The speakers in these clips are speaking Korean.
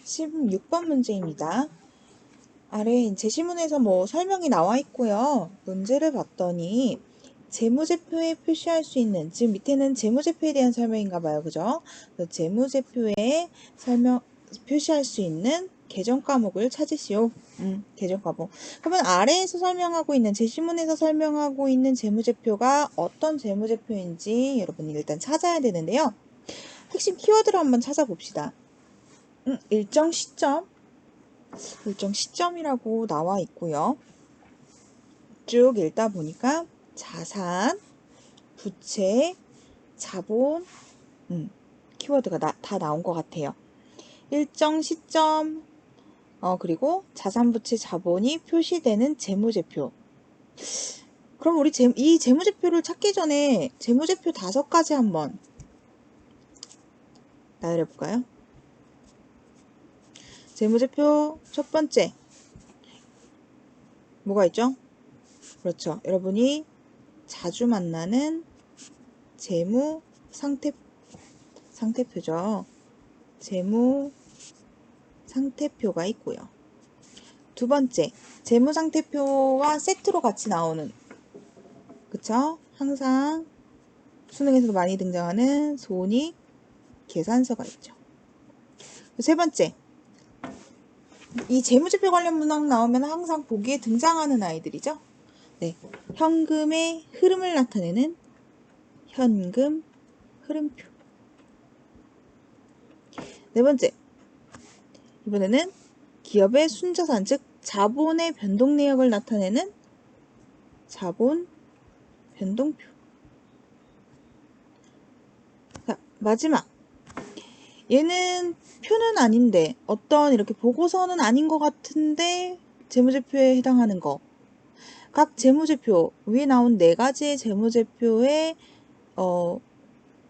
16번 문제입니다. 아래 제시문에서 설명이 나와 있고요. 문제를 봤더니 재무제표에 표시할 수 있는, 지금 밑에는 재무제표에 대한 설명인가 봐요. 그죠? 재무제표에 표시할 수 있는 계정 과목을 찾으시오. 계정 과목. 그러면 아래에서 설명하고 있는, 제시문에서 설명하고 있는 재무제표가 어떤 재무제표인지 여러분이 일단 찾아야 되는데요. 핵심 키워드를 한번 찾아봅시다. 일정 시점이라고 나와 있고요. 쭉 읽다 보니까 자산, 부채, 자본, 키워드가 다 나온 것 같아요. 일정 시점, 그리고 자산, 부채, 자본이 표시되는 재무제표. 그럼 우리 이 재무제표를 찾기 전에 재무제표 5가지 한번 나열해 볼까요? 재무제표 첫 번째, 뭐가 있죠? 그렇죠. 여러분이 자주 만나는 재무 상태표죠. 재무 상태표가 있고요. 두 번째, 재무 상태표와 세트로 같이 나오는, 그쵸? 항상 수능에서도 많이 등장하는 손익 계산서가 있죠. 세 번째, 이 재무제표 관련 문항 나오면 항상 보기에 등장하는 아이들이죠. 네, 현금의 흐름을 나타내는 현금 흐름표. 네 번째, 이번에는 기업의 순자산, 즉 자본의 변동 내역을 나타내는 자본 변동표. 자, 마지막, 얘는 표는 아닌데, 어떤 이렇게 보고서는 아닌 것 같은데 재무제표에 해당하는 거. 각 재무제표, 위에 나온 4가지의 재무제표에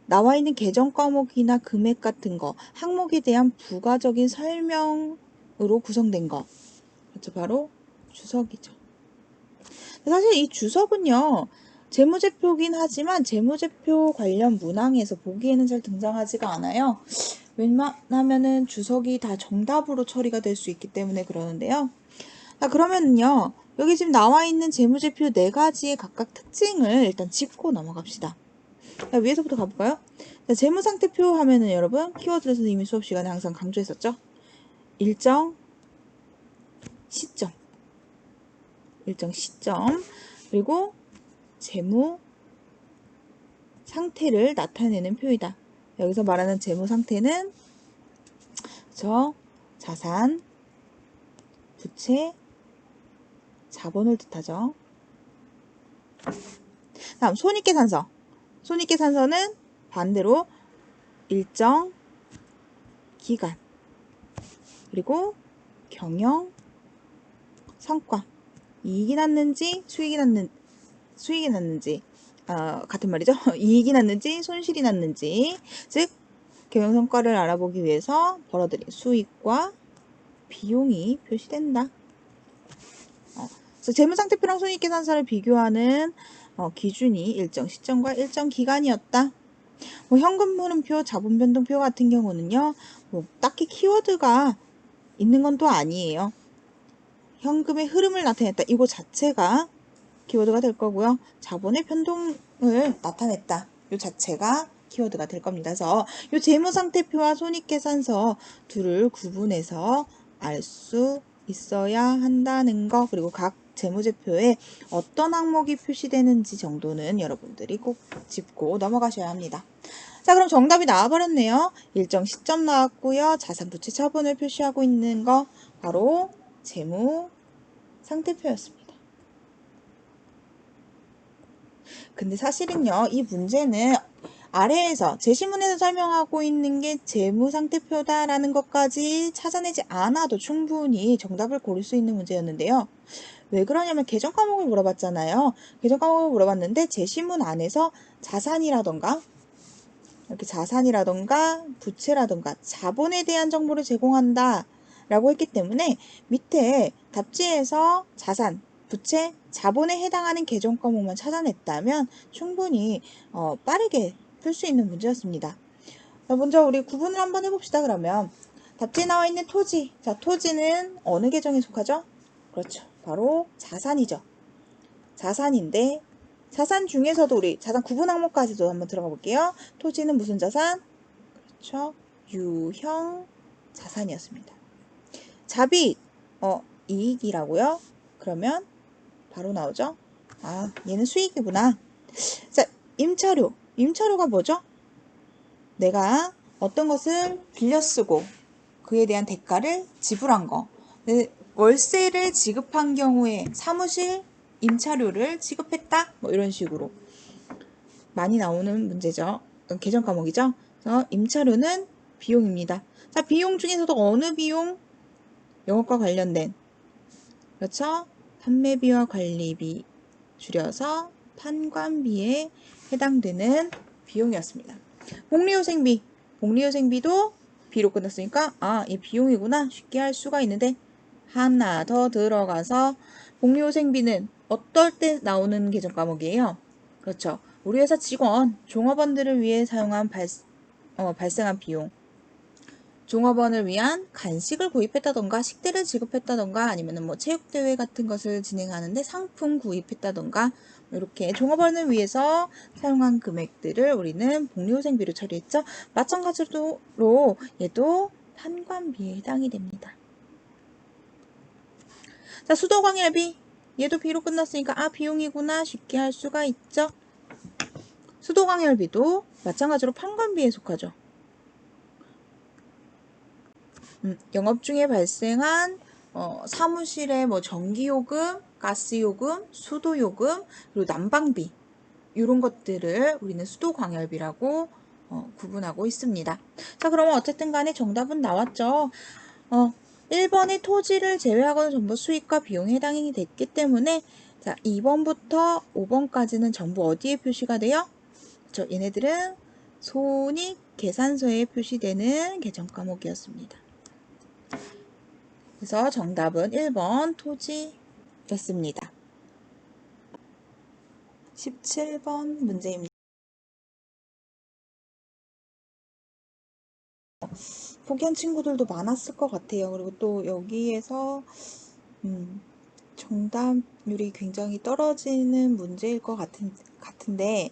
나와 있는 계정 과목이나 금액 같은 거, 항목에 대한 부가적인 설명으로 구성된 거. 그렇죠? 바로 주석이죠. 사실 이 주석은요, 재무제표긴 하지만 재무제표 관련 문항에서 보기에는 잘 등장하지가 않아요. 웬만하면은 주석이 다 정답으로 처리가 될 수 있기 때문에 그러는데요. 자, 그러면요, 여기 지금 나와 있는 재무제표 4가지의 각각 특징을 일단 짚고 넘어갑시다. 자, 위에서부터 가볼까요? 자, 재무상태표 하면은 여러분, 키워드에서 이미 수업 시간에 항상 강조했었죠? 일정 시점, 그리고 재무 상태를 나타내는 표이다. 여기서 말하는 재무 상태는 자산, 부채, 자본을 뜻하죠. 다음 손익계산서. 손익계산서는 반대로 일정 기간, 그리고 경영 성과, 이익이 났는지 수익이 났는지 같은 말이죠. 이익이 났는지 손실이 났는지, 즉 경영 성과를 알아보기 위해서 벌어들인 수익과 비용이 표시된다. 그래서 재무상태표랑 손익계산서를 비교하는 기준이 일정 시점과 일정 기간이었다. 현금 흐름표, 자본 변동표 같은 경우는요, 딱히 키워드가 있는 건 또 아니에요. 현금의 흐름을 나타냈다. 이거 자체가 키워드가 될 거고요. 자본의 변동을 나타냈다. 이 자체가 키워드가 될 겁니다. 그래서 이 재무상태표와 손익계산서 둘을 구분해서 알 수 있어야 한다는 거, 그리고 각 재무제표에 어떤 항목이 표시되는지 정도는 여러분들이 꼭 짚고 넘어가셔야 합니다. 자, 그럼 정답이 나와버렸네요. 일정 시점 나왔고요. 자산, 부채, 자본을 표시하고 있는 거 바로 재무 상태표였습니다. 근데 사실은요, 이 문제는 아래에서 제시문에서 설명하고 있는 게 재무상태표다라는 것까지 찾아내지 않아도 충분히 정답을 고를 수 있는 문제였는데요. 왜 그러냐면 계정 과목을 물어봤잖아요. 계정 과목을 물어봤는데 제시문 안에서 자산이라던가 이렇게 자산이라던가 부채라던가 자본에 대한 정보를 제공한다 라고 했기 때문에 밑에 답지에서 자산, 부채, 자본에 해당하는 계정 과목만 찾아냈다면 충분히 빠르게 풀 수 있는 문제였습니다. 자, 먼저 우리 구분을 한번 해봅시다. 그러면 답지에 나와 있는 토지. 자, 토지는 어느 계정에 속하죠? 그렇죠. 바로 자산이죠. 자산인데 자산 중에서도 우리 자산 구분 항목까지도 한번 들어가 볼게요. 토지는 무슨 자산? 그렇죠. 유형 자산이었습니다. 자비 이익이라고요? 그러면 바로 나오죠. 아, 얘는 수익이구나. 자, 임차료. 임차료가 뭐죠? 내가 어떤 것을 빌려 쓰고 그에 대한 대가를 지불한 거. 월세를 지급한 경우에 사무실 임차료를 지급했다. 뭐 이런 식으로 많이 나오는 문제죠. 계정 과목이죠. 그래서 임차료는 비용입니다. 자, 비용 중에서도 어느 비용? 영업과 관련된. 그렇죠? 판매비와 관리비 줄여서 판관비에 해당되는 비용이었습니다. 복리후생비. 복리후생비도 비로 끝났으니까 이 비용이구나 쉽게 할 수가 있는데 하나 더 들어가서 복리후생비는 어떨 때 나오는 계정 과목이에요? 그렇죠. 우리 회사 직원, 종업원들을 위해 사용한 발생한 비용. 종업원을 위한 간식을 구입했다던가 식대를 지급했다던가 아니면 뭐 체육대회 같은 것을 진행하는데 상품 구입했다던가 이렇게 종업원을 위해서 사용한 금액들을 우리는 복리후생비로 처리했죠. 마찬가지로 얘도 판관비에 해당이 됩니다. 자, 수도광열비. 얘도 비로 끝났으니까 비용이구나 쉽게 할 수가 있죠. 수도광열비도 마찬가지로 판관비에 속하죠. 영업 중에 발생한 사무실의 뭐 전기요금, 가스요금, 수도요금, 그리고 난방비 이런 것들을 우리는 수도광열비라고 구분하고 있습니다. 자, 그러면 어쨌든 간에 정답은 나왔죠. 1번의 토지를 제외하고는 전부 수익과 비용에 해당이 됐기 때문에 자, 2번부터 5번까지는 전부 어디에 표시가 돼요? 얘네들은 손익 계산서에 표시되는 계정 과목이었습니다. 그래서 정답은 1번 토지였습니다. 17번 문제입니다. 포기한 친구들도 많았을 것 같아요. 그리고 또 여기에서 정답률이 굉장히 떨어지는 문제일 것 같은데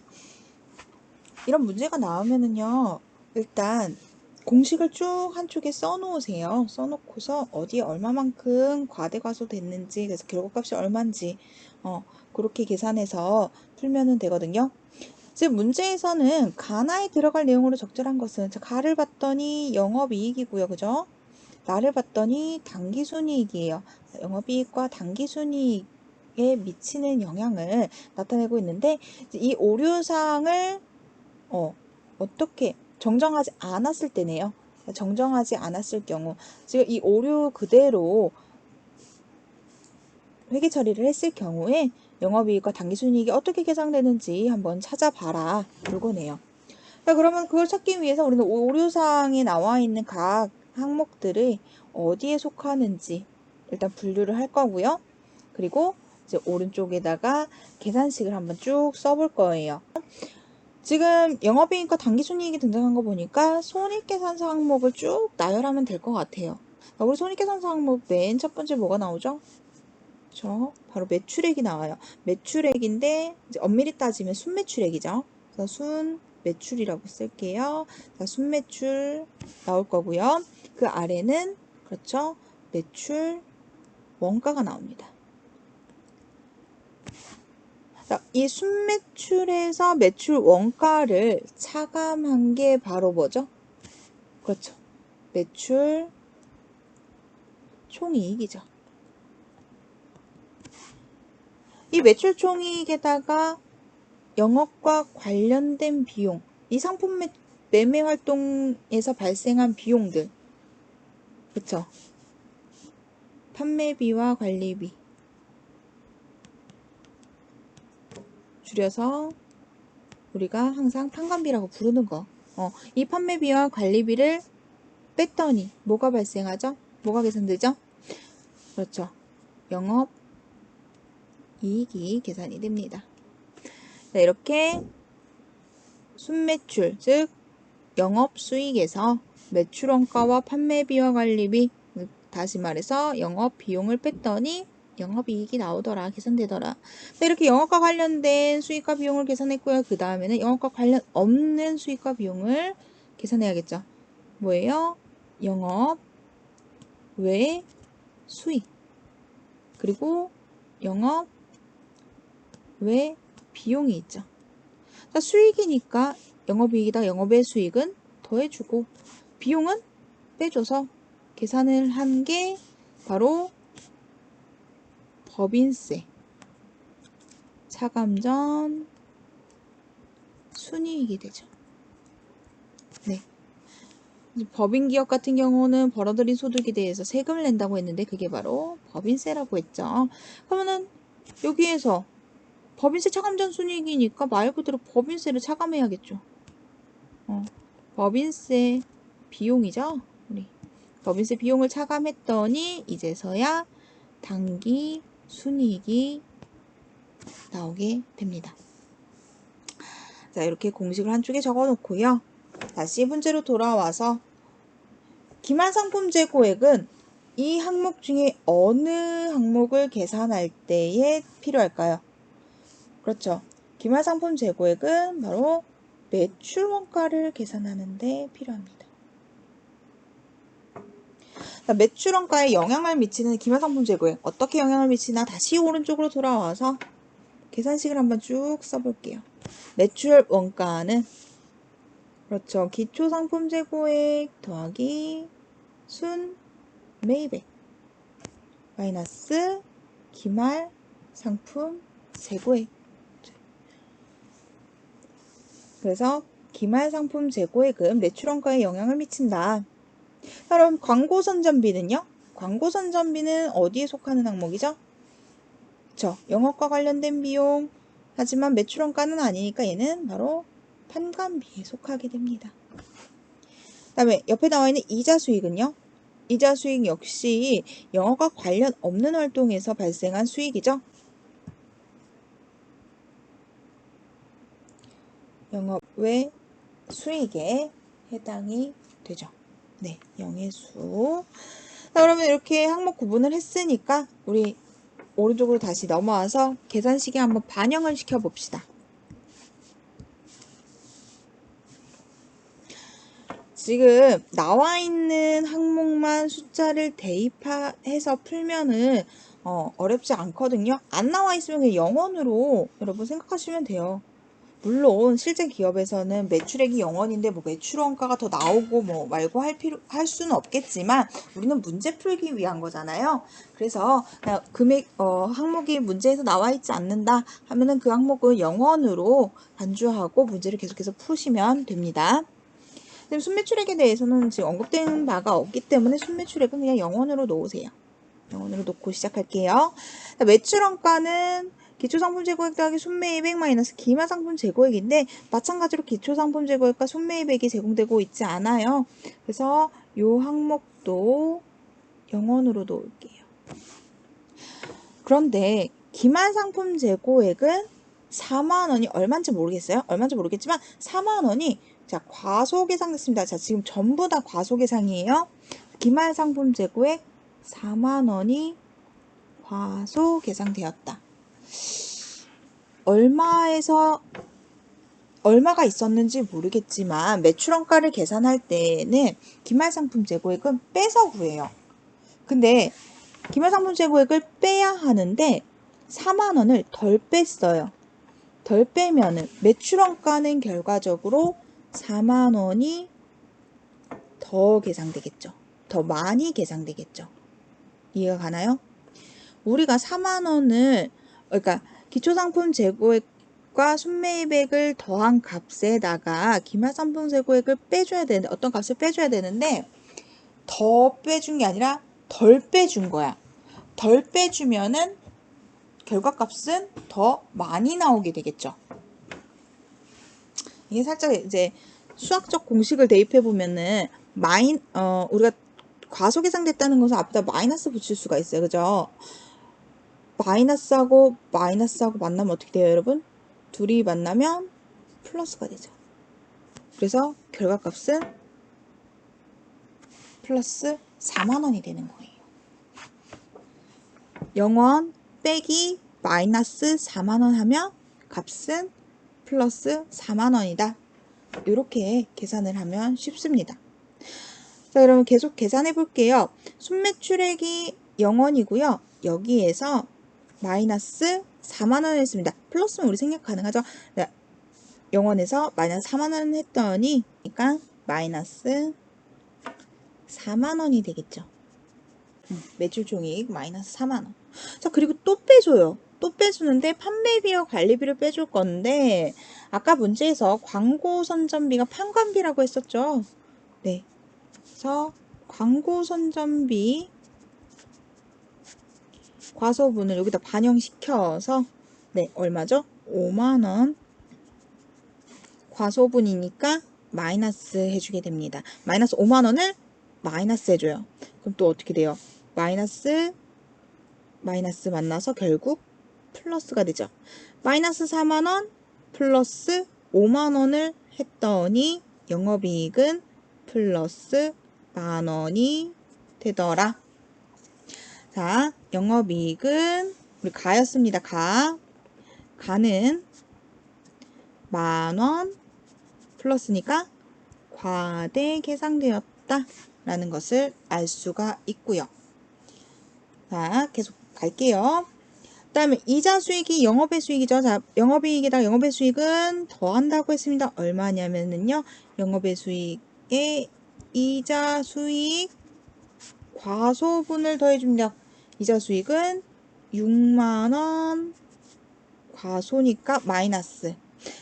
이런 문제가 나오면은요, 일단 공식을 쭉 한쪽에 써놓으세요. 써놓고서 어디에 얼마만큼 과대과소 됐는지, 그래서 결과값이 얼마인지 그렇게 계산해서 풀면 되거든요. 즉 문제에서는 가나에 들어갈 내용으로 적절한 것은 가를 봤더니 영업이익이고요. 그죠? 나를 봤더니 당기순이익이에요. 영업이익과 당기순이익에 미치는 영향을 나타내고 있는데 이 오류사항을 어떻게 정정하지 않았을 때네요. 정정하지 않았을 경우 지금 이 오류 그대로 회계 처리를 했을 경우에 영업이익과 당기순이익이 어떻게 계산되는지 한번 찾아봐라 이거네요. 자, 그러면 그걸 찾기 위해서 우리는 오류사항에 나와 있는 각 항목들이 어디에 속하는지 일단 분류를 할 거고요. 그리고 이제 오른쪽에다가 계산식을 한번 쭉 써볼 거예요. 지금 영업이익과 당기순이익이 등장한 거 보니까 손익계산서 항목을 쭉 나열하면 될 것 같아요. 우리 손익계산서 항목 맨 첫 번째 뭐가 나오죠? 바로 매출액이 나와요. 매출액인데 이제 엄밀히 따지면 순매출액이죠. 그래서 순매출이라고 쓸게요. 자, 순매출 나올 거고요. 그 아래는 그렇죠. 매출 원가가 나옵니다. 자, 이 순매출에서 매출 원가를 차감한 게 바로 뭐죠? 그렇죠. 매출 총이익이죠. 이 매출 총이익에다가 영업과 관련된 비용, 이 상품 매매 활동에서 발생한 비용들, 그쵸? 판매비와 관리비 줄여서 우리가 항상 판관비라고 부르는 거. 이 판매비와 관리비를 뺐더니 뭐가 발생하죠? 뭐가 계산되죠? 그렇죠. 영업 이익이 계산이 됩니다. 자, 이렇게 순매출, 즉 영업 수익에서 매출원가와 판매비와 관리비, 다시 말해서 영업 비용을 뺐더니 영업이익이 나오더라, 계산되더라. 네, 이렇게 영업과 관련된 수익과 비용을 계산했고요. 그 다음에는 영업과 관련 없는 수익과 비용을 계산해야겠죠. 뭐예요? 영업 외 수익, 그리고 영업 외 비용이 있죠. 자, 수익이니까 영업이익이다 영업외 수익은 더해주고 비용은 빼줘서 계산을 한 게 바로 법인세, 차감전, 순이익이 되죠. 네. 법인기업 같은 경우는 벌어들인 소득에 대해서 세금을 낸다고 했는데 그게 바로 법인세라고 했죠. 그러면은 여기에서 법인세 차감전 순이익이니까 말 그대로 법인세를 차감해야겠죠. 법인세 비용이죠. 우리 법인세 비용을 차감했더니 이제서야 당기 순이익이 나오게 됩니다. 자, 이렇게 공식을 한쪽에 적어 놓고요. 다시 문제로 돌아와서 기말상품 재고액은 이 항목 중에 어느 항목을 계산할 때에 필요할까요? 그렇죠. 기말상품 재고액은 바로 매출원가를 계산하는 데 필요합니다. 매출원가에 영향을 미치는 기말상품 재고액, 어떻게 영향을 미치나 다시 오른쪽으로 돌아와서 계산식을 한번 쭉 써볼게요. 매출원가는 그렇죠. 기초상품 재고액 더하기 순매입액 마이너스 기말상품 재고액. 그래서 기말상품 재고액은 매출원가에 영향을 미친다. 그럼 광고선전비는요? 광고선전비는 어디에 속하는 항목이죠? 그쵸. 영업과 관련된 비용. 하지만 매출원가는 아니니까 얘는 바로 판관비에 속하게 됩니다. 그 다음에 옆에 나와 있는 이자수익은요? 이자수익 역시 영업과 관련 없는 활동에서 발생한 수익이죠. 영업 외 수익에 해당이 되죠. 네, 영해수. 자, 그러면 이렇게 항목 구분을 했으니까 우리 오른쪽으로 다시 넘어와서 계산식에 한번 반영을 시켜 봅시다. 지금 나와 있는 항목만 숫자를 대입해서 풀면은 어렵지 않거든요. 안 나와 있으면 그냥 영원으로 여러분 생각하시면 돼요. 물론 실제 기업에서는 매출액이 0원인데 뭐 매출원가가 더 나오고 뭐 말고 할 수는 없겠지만 우리는 문제 풀기 위한 거잖아요. 그래서 그냥 금액 항목이 문제에서 나와 있지 않는다 하면은 그 항목은 0원으로 간주하고 문제를 계속해서 푸시면 됩니다. 순매출액에 대해서는 지금 언급된 바가 없기 때문에 순매출액은 그냥 0원으로 놓으세요. 0원으로 놓고 시작할게요. 매출원가는 기초상품 재고액 더하기 순매입액 마이너스 기말상품 재고액인데 마찬가지로 기초상품 재고액과 순매입액이 제공되고 있지 않아요. 그래서 이 항목도 0원으로 놓을게요. 그런데 기말상품 재고액은 4만원이 얼마인지 모르겠어요. 얼마인지 모르겠지만 4만원이 자 과소계상됐습니다. 자 지금 전부 다 과소계상이에요. 기말상품 재고액 4만원이 과소계상되었다. 얼마가 있었는지 모르겠지만 매출원가를 계산할 때는 기말상품 재고액은 빼서 구해요. 근데 기말상품 재고액을 빼야 하는데 4만원을 덜 뺐어요. 덜 빼면은 매출원가는 결과적으로 4만원이 더 계상되겠죠. 더 많이 계상되겠죠. 이해가 가나요? 우리가 4만원을 그러니까 기초상품 재고액과 순매입액을 더한 값에다가 기말상품 재고액을 빼줘야 되는데 어떤 값을 빼줘야 되는데 더 빼준 게 아니라 덜 빼준 거야. 덜 빼주면은 결과값은 더 많이 나오게 되겠죠. 이게 살짝 이제 수학적 공식을 대입해 보면은 우리가 과소계상됐다는 것은 앞에다 마이너스 붙일 수가 있어요. 그죠? 마이너스하고 만나면 어떻게 돼요, 여러분? 둘이 만나면 플러스가 되죠. 그래서 결과값은 플러스 4만 원이 되는 거예요. 0원 빼기 마이너스 4만 원 하면 값은 플러스 4만 원이다. 이렇게 계산을 하면 쉽습니다. 자, 그러면 계속 계산해 볼게요. 순매출액이 0원이고요. 여기에서 마이너스 4만 원을 했습니다. 플러스면 우리 생략 가능하죠? 네, 0원에서 마이너스 4만 원 했더니 그러니까 마이너스 4만 원이 되겠죠. 매출 총이익 마이너스 4만 원. 자, 그리고 또 빼줘요. 또 빼주는데 판매비와 관리비를 빼줄 건데 아까 문제에서 광고 선전비가 판관비라고 했었죠. 네. 그래서 광고 선전비 과소분을 여기다 반영시켜서 네, 얼마죠? 5만 원. 과소분이니까 마이너스 해주게 됩니다. 마이너스 5만 원을 마이너스 해줘요. 그럼 또 어떻게 돼요? 마이너스 만나서 결국 플러스가 되죠. 마이너스 4만 원 플러스 5만 원을 했더니 영업이익은 플러스 만 원이 되더라. 자, 영업이익은 우리 가였습니다. 가는 만 원 플러스니까 과대계상되었다 라는 것을 알 수가 있고요. 자, 계속 갈게요. 그 다음에 이자 수익이 영업의 수익이죠. 자, 영업이익에다 영업의 수익은 더한다고 했습니다. 얼마냐면요. 영업의 수익에 이자 수익 과소분을 더해줍니다. 이자 수익은 6만원 과소니까 마이너스.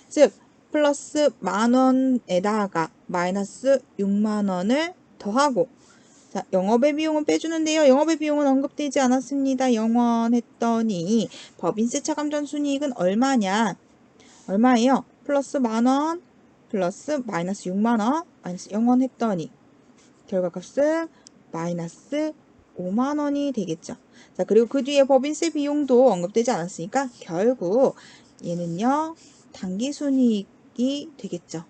즉 플러스 만원에다가 마이너스 6만원을 더하고 자, 영업의 비용은 빼주는데요. 영업의 비용은 언급되지 않았습니다. 0원 했더니 법인세 차감전 순이익은 얼마예요? 플러스 만원 플러스 마이너스 6만원 마이너스 0원 했더니 결과값은 마이너스 5만원이 되겠죠. 자, 그리고 그 뒤에 법인세 비용도 언급되지 않았으니까 결국 얘는요. 당기순이익이 되겠죠.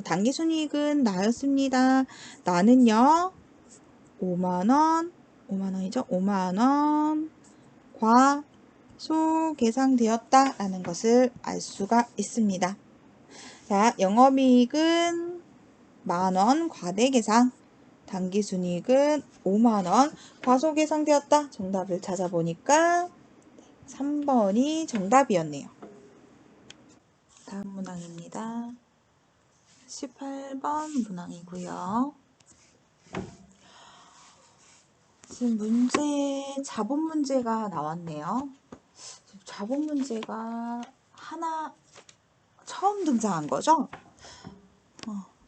당기순이익은 나였습니다. 나는요. 5만원이죠. 5만원 과소계상되었다 라는 것을 알 수가 있습니다. 자, 영업이익은 만원 과대계상, 당기순이익은 5만원 과소계상되었다. 정답을 찾아보니까 3번이 정답이었네요. 다음 문항입니다. 18번 문항이고요. 지금 자본 문제가 나왔네요. 자본 문제가 하나 처음 등장한 거죠?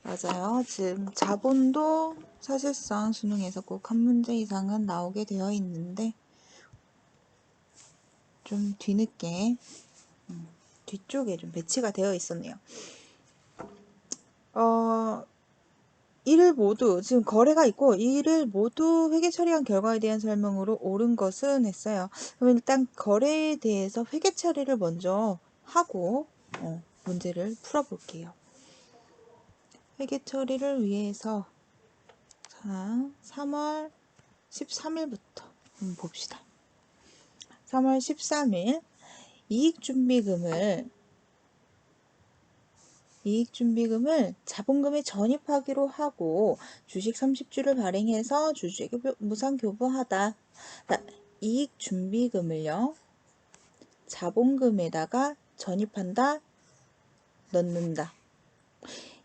맞아요. 지금 자본도 사실상 수능에서 꼭 한 문제 이상은 나오게 되어 있는데 좀 뒤늦게 뒤쪽에 좀 배치가 되어 있었네요. 이를 모두 지금 거래가 있고 이를 모두 회계 처리한 결과에 대한 설명으로 옳은 것은 했어요. 그럼 일단 거래에 대해서 회계 처리를 먼저 하고 문제를 풀어볼게요. 회계 처리를 위해서 자 3월 13일부터 봅시다. 3월 13일 이익준비금을 자본금에 전입하기로 하고 주식 30주를 발행해서 주주에게 무상교부하다. 이익준비금을요. 자본금에다가 전입한다. 넣는다.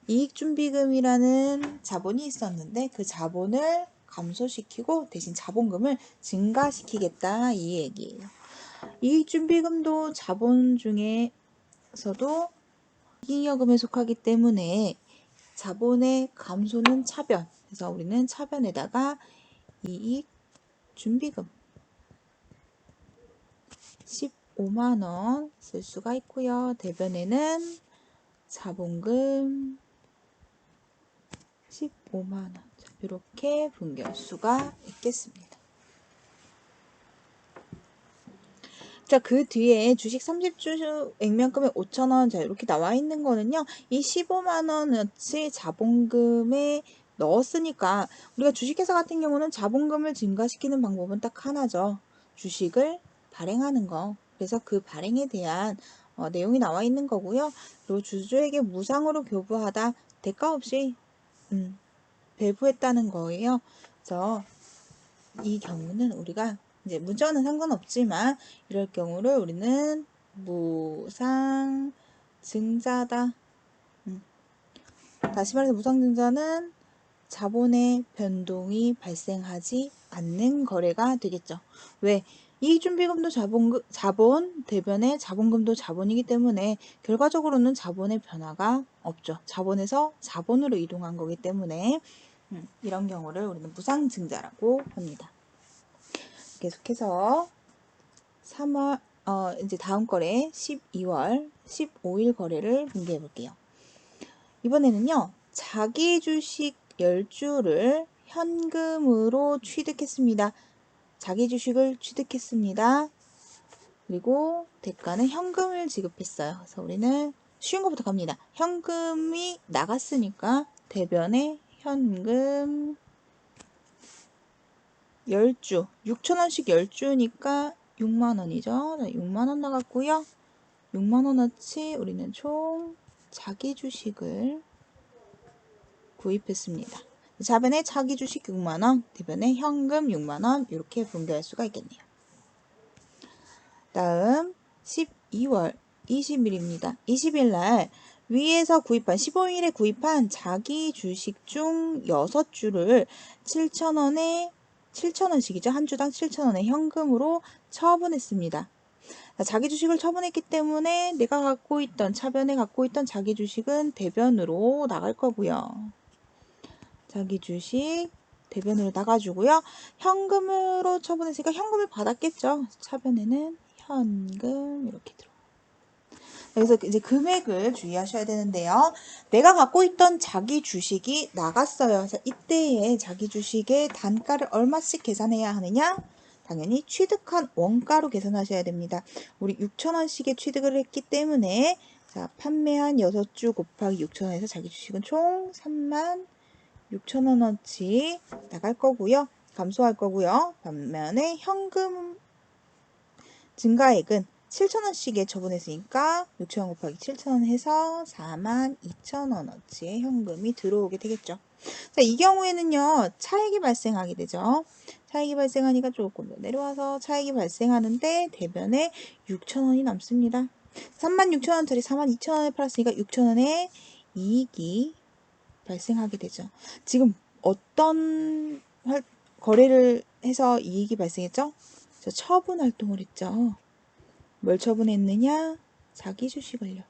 이익준비금이라는 자본이 있었는데 그 자본을 감소시키고 대신 자본금을 증가시키겠다 이 얘기예요. 이익준비금도 자본 중에서도 이익여금에 속하기 때문에 자본의 감소는 차변. 그래서 우리는 차변에다가 이익준비금 15만원 쓸 수가 있고요. 대변에는 자본금 15만원 이렇게 분개할 수가 있겠습니다. 자, 그 뒤에 주식 30주 액면금에 5,000원 자 이렇게 나와 있는 거는요. 이 15만원어치 자본금의 넣었으니까 우리가 주식회사 같은 경우는 자본금을 증가시키는 방법은 딱 하나죠. 주식을 발행하는 거. 그래서 그 발행에 대한 내용이 나와 있는 거고요. 그리고 주주에게 무상으로 교부하다 대가 없이 배부했다는 거예요. 그래서 이 경우는 우리가 이제 문자와는 상관없지만 이럴 경우를 우리는 무상증자다. 다시 말해서 무상증자는 자본의 변동이 발생하지 않는 거래가 되겠죠. 왜? 이익준비금도 자본, 대변의 자본금도 자본이기 때문에 결과적으로는 자본의 변화가 없죠. 자본에서 자본으로 이동한 거기 때문에 이런 경우를 우리는 무상증자라고 합니다. 계속해서 3월 이제 다음 거래 12월 15일 거래를 공개해 볼게요. 이번에는요. 자기 주식 10주를 현금으로 취득했습니다. 자기 주식을 취득했습니다. 그리고 대가는 현금을 지급했어요. 그래서 우리는 쉬운 것부터 갑니다. 현금이 나갔으니까 대변에 현금 10주, 6,000원씩 10주니까 6만원이죠. 6만원 나갔고요. 6만원어치 우리는 총 자기 주식을 구입했습니다. 자변에 자기 주식 6만원, 대변에 현금 6만원 이렇게 분배할 수가 있겠네요. 다음 12월 20일입니다. 20일 날 위에서 구입한 15일에 구입한 자기 주식 중 6주를 7,000원씩이죠. 한 주당 7,000원의 현금으로 처분했습니다. 자기 주식을 처분했기 때문에 내가 갖고 있던 차변에 갖고 있던 자기 주식은 대변으로 나갈 거고요. 자기 주식 대변으로 나가주고요. 현금으로 처분했으니까 현금을 받았겠죠. 차변에는 현금 이렇게 들어. 그래서 이제 금액을 주의하셔야 되는데요. 내가 갖고 있던 자기 주식이 나갔어요. 자, 이때에 자기 주식의 단가를 얼마씩 계산해야 하느냐? 당연히 취득한 원가로 계산하셔야 됩니다. 우리 6,000원씩의 취득을 했기 때문에 자, 판매한 6주 곱하기 6,000원에서 자기 주식은 총 36,000원어치 나갈 거고요. 감소할 거고요. 반면에 현금 증가액은 7,000원씩에 처분했으니까 6,000원 곱하기 7,000원 해서 42,000원어치의 현금이 들어오게 되겠죠. 자, 이 경우에는요. 차익이 발생하게 되죠. 차익이 발생하니까 조금 더 내려와서 차익이 발생하는데 대변에 6,000원이 남습니다. 36,000원짜리 42,000원에 팔았으니까 6,000원의 이익이 발생하게 되죠. 지금 어떤 거래를 해서 이익이 발생했죠? 처분 활동을 했죠. 뭘 처분했느냐? 자기 주식을요.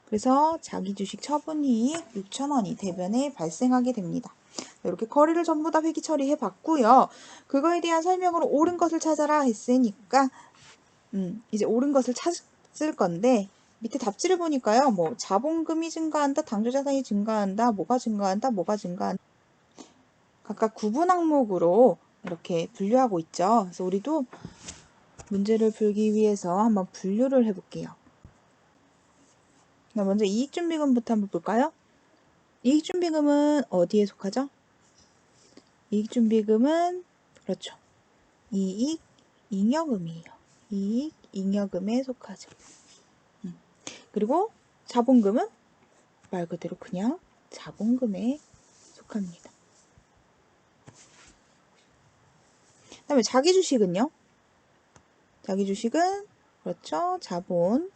그래서 자기 주식 처분이익 6,000원이 대변에 발생하게 됩니다. 이렇게 거래를 전부 다 회기 처리해 봤고요. 그거에 대한 설명으로 옳은 것을 찾아라 했으니까 이제 옳은 것을 찾을 건데 밑에 답지를 보니까요. 뭐 자본금이 증가한다, 당조자산이 증가한다, 뭐가 증가한다, 뭐가 증가한다. 각각 구분 항목으로 이렇게 분류하고 있죠. 그래서 우리도 문제를 풀기 위해서 한번 분류를 해볼게요. 먼저 이익준비금부터 한번 볼까요? 이익준비금은 어디에 속하죠? 이익준비금은 그렇죠. 이익 잉여금이에요. 이익 잉여금에 속하죠. 그리고 자본금은 말 그대로 그냥 자본금에 속합니다. 그 다음에 자기 주식은요? 자기 주식은 그렇죠. 자본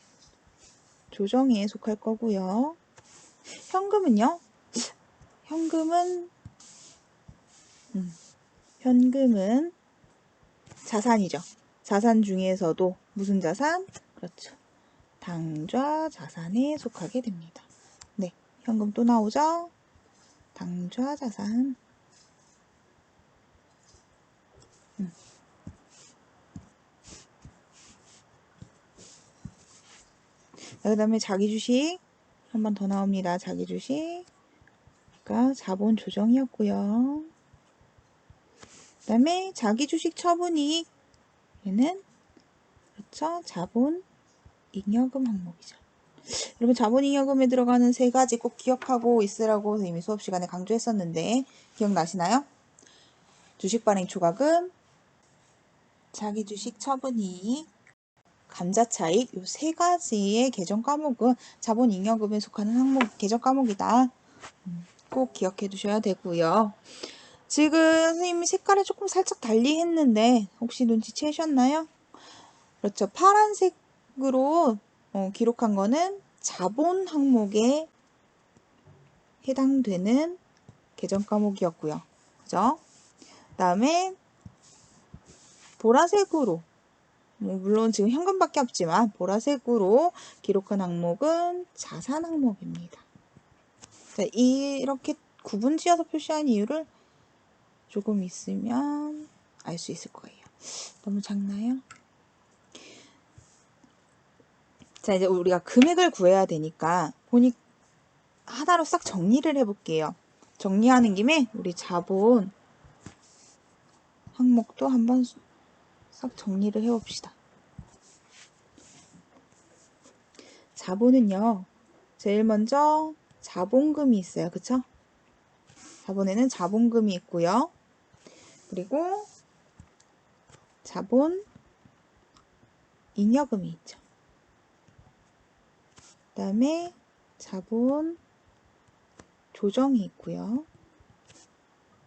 조정에 속할 거고요. 현금은요? 현금은 자산이죠. 자산 중에서도 무슨 자산? 그렇죠. 당좌 자산에 속하게 됩니다. 네, 현금 또 나오죠? 당좌 자산. 그 다음에 자기 주식 한 번 더 나옵니다. 자기 주식. 그러니까 자본 조정이었고요. 그 다음에 자기 주식 처분이익. 얘는 그렇죠. 자본 잉여금 항목이죠. 여러분 자본잉여금에 들어가는 세 가지 꼭 기억하고 있으라고 선생님이 수업 시간에 강조했었는데 기억나시나요? 주식 발행 초과금, 자기 주식 처분이익, 감자차익 요 세 가지의 계정 과목은 자본잉여금에 속하는 항목 계정 과목이다. 꼭 기억해 두셔야 되고요. 지금 선생님이 색깔을 조금 살짝 달리 했는데 혹시 눈치채셨나요? 그렇죠. 파란색으로 기록한 거는 자본 항목에 해당되는 계정 과목이었고요. 그죠? 그다음에 보라색으로 물론 지금 현금밖에 없지만 보라색으로 기록한 항목은 자산 항목입니다. 자, 이렇게 구분 지어서 표시한 이유를 조금 있으면 알 수 있을 거예요. 너무 작나요? 자, 이제 우리가 금액을 구해야 되니까 보니 하나로 싹 정리를 해볼게요. 정리하는 김에 우리 자본 항목도 한번 싹 정리를 해봅시다. 자본은요, 제일 먼저 자본금이 있어요. 그쵸? 자본에는 자본금이 있고요. 그리고 자본 잉여금이 있죠. 그 다음에 자본 조정이 있고요.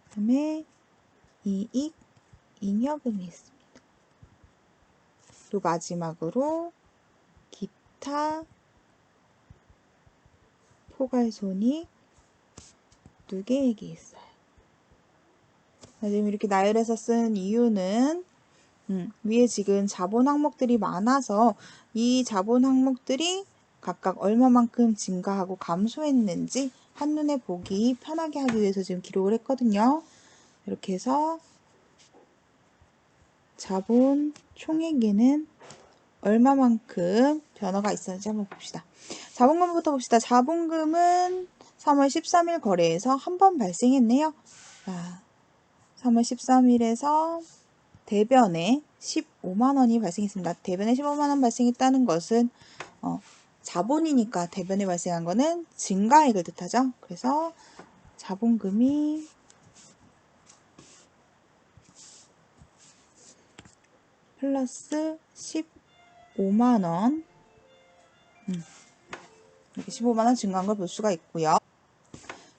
그 다음에 이익 잉여금이 있습니다. 또 마지막으로 기타 포괄손익 누계액이 있어요. 지금 이렇게 나열해서 쓴 이유는 위에 지금 자본 항목들이 많아서 이 자본 항목들이 각각 얼마만큼 증가하고 감소했는지 한눈에 보기 편하게 하기 위해서 지금 기록을 했거든요. 이렇게 해서 자본 총액에는 얼마만큼 변화가 있었는지 한번 봅시다. 자본금부터 봅시다. 자본금은 3월 13일 거래에서 한 번 발생했네요. 자, 3월 13일에서 대변에 15만원이 발생했습니다. 대변에 15만원 발생했다는 것은 자본이니까 대변에 발생한 거는 증가액을 뜻하죠. 그래서 자본금이 플러스 15만원 이렇게 15만원 증가한 걸 볼 수가 있고요.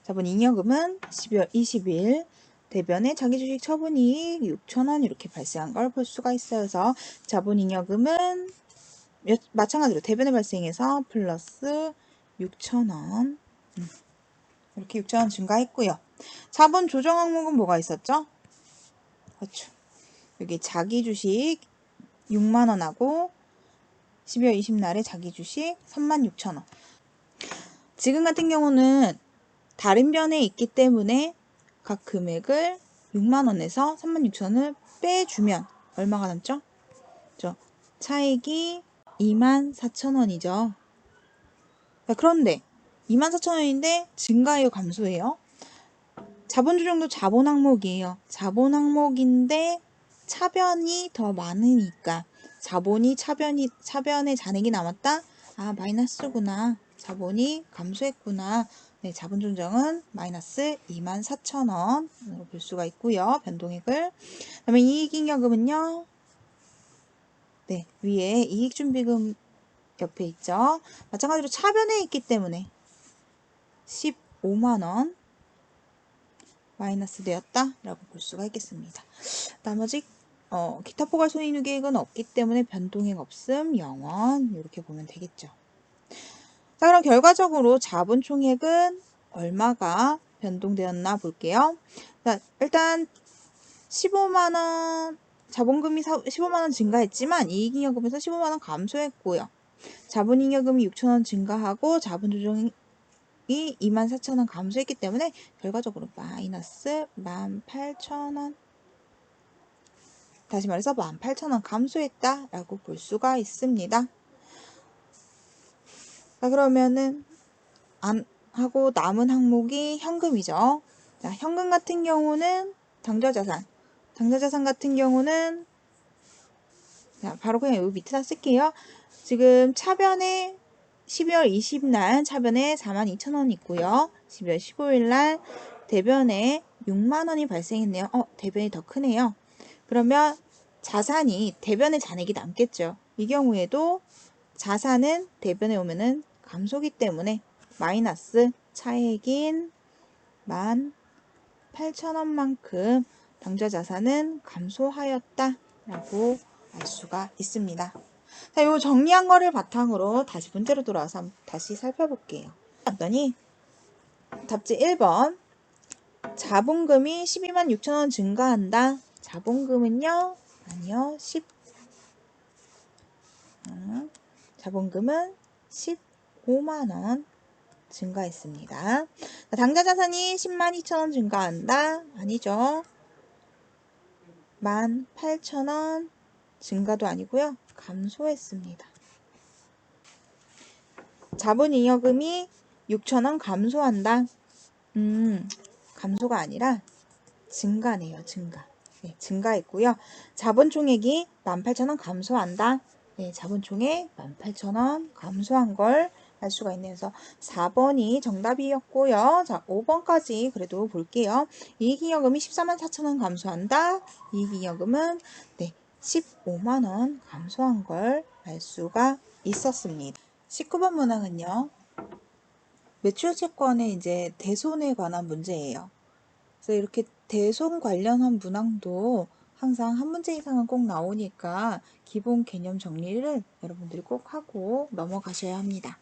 자본잉여금은 12월 20일 대변에 자기주식 처분이익 6천원 이렇게 발생한 걸 볼 수가 있어요. 그래서 자본잉여금은 마찬가지로 대변에 발생해서 플러스 6천원 이렇게 6천원 증가했고요. 자본 조정 항목은 뭐가 있었죠? 그렇죠. 여기 자기주식 6만원하고 12월 20날에 자기주식 36,000원. 지금 같은 경우는 다른 변에 있기 때문에 각 금액을 6만원에서 36,000원을 빼주면 얼마가 남죠? 그렇죠? 차액이 24,000원이죠. 그런데 24,000원인데 증가해요, 감소해요? 자본 조정도 자본 항목이에요. 자본 항목인데 차변이 더 많으니까 자본이 차변에 잔액이 남았다? 아, 마이너스구나. 자본이 감소했구나. 네, 자본 조정은 마이너스 24,000원으로 볼 수가 있고요. 변동액을. 그다음에 이익잉여금은요. 네, 위에 이익준비금 옆에 있죠. 마찬가지로 차변에 있기 때문에 15만원 마이너스 되었다 라고 볼 수가 있겠습니다. 나머지 기타 포괄 손익 계획은 없기 때문에 변동액 없음 0원 이렇게 보면 되겠죠. 자, 그럼 결과적으로 자본 총액은 얼마가 변동되었나 볼게요. 자, 일단 15만원 자본금이 15만원 증가했지만 이익잉여금에서 15만원 감소했고요. 자본잉여금이 6천원 증가하고 자본조정이 24,000원 감소했기 때문에 결과적으로 마이너스 18,000원 다시 말해서 18,000원 감소했다 라고 볼 수가 있습니다. 자, 그러면은 하고 남은 항목이 현금이죠. 자, 현금 같은 경우는 당좌자산 같은 경우는 자, 바로 그냥 여기 밑에다 쓸게요. 지금 차변에 12월 20날 차변에 42,000원 있고요. 12월 15일날 대변에 6만원이 발생했네요. 대변이 더 크네요. 그러면 자산이 대변에 잔액이 남겠죠. 이 경우에도 자산은 대변에 오면은 감소기 때문에 마이너스 차액인 18,000원만큼 당좌자산은 감소하였다 라고 알 수가 있습니다. 자, 요 정리한 거를 바탕으로 다시 문제로 돌아와서 다시 살펴볼게요. 봤더니 답지 1번 자본금이 126,000원 증가한다. 자본금은요? 아니요. 자본금은 15만원 증가했습니다. 당좌자산이 102,000원 증가한다. 아니죠. 18,000원 증가도 아니고요. 감소했습니다. 자본잉여금이 6,000원 감소한다. 감소가 아니라 증가네요. 증가. 네, 증가했고요. 자본총액이 18,000원 감소한다. 네, 자본총액 18,000원 감소한 걸 알 수가 있네요. 그래서 4번이 정답이었고요. 자, 5번까지 그래도 볼게요. 이익잉여금이 144,000원 감소한다. 이익잉여금은 네, 15만원 감소한 걸 알 수가 있었습니다. 19번 문항은요. 매출채권의 이제 대손에 관한 문제예요. 그래서 이렇게 대손 관련한 문항도 항상 한 문제 이상은 꼭 나오니까 기본 개념 정리를 여러분들이 꼭 하고 넘어가셔야 합니다.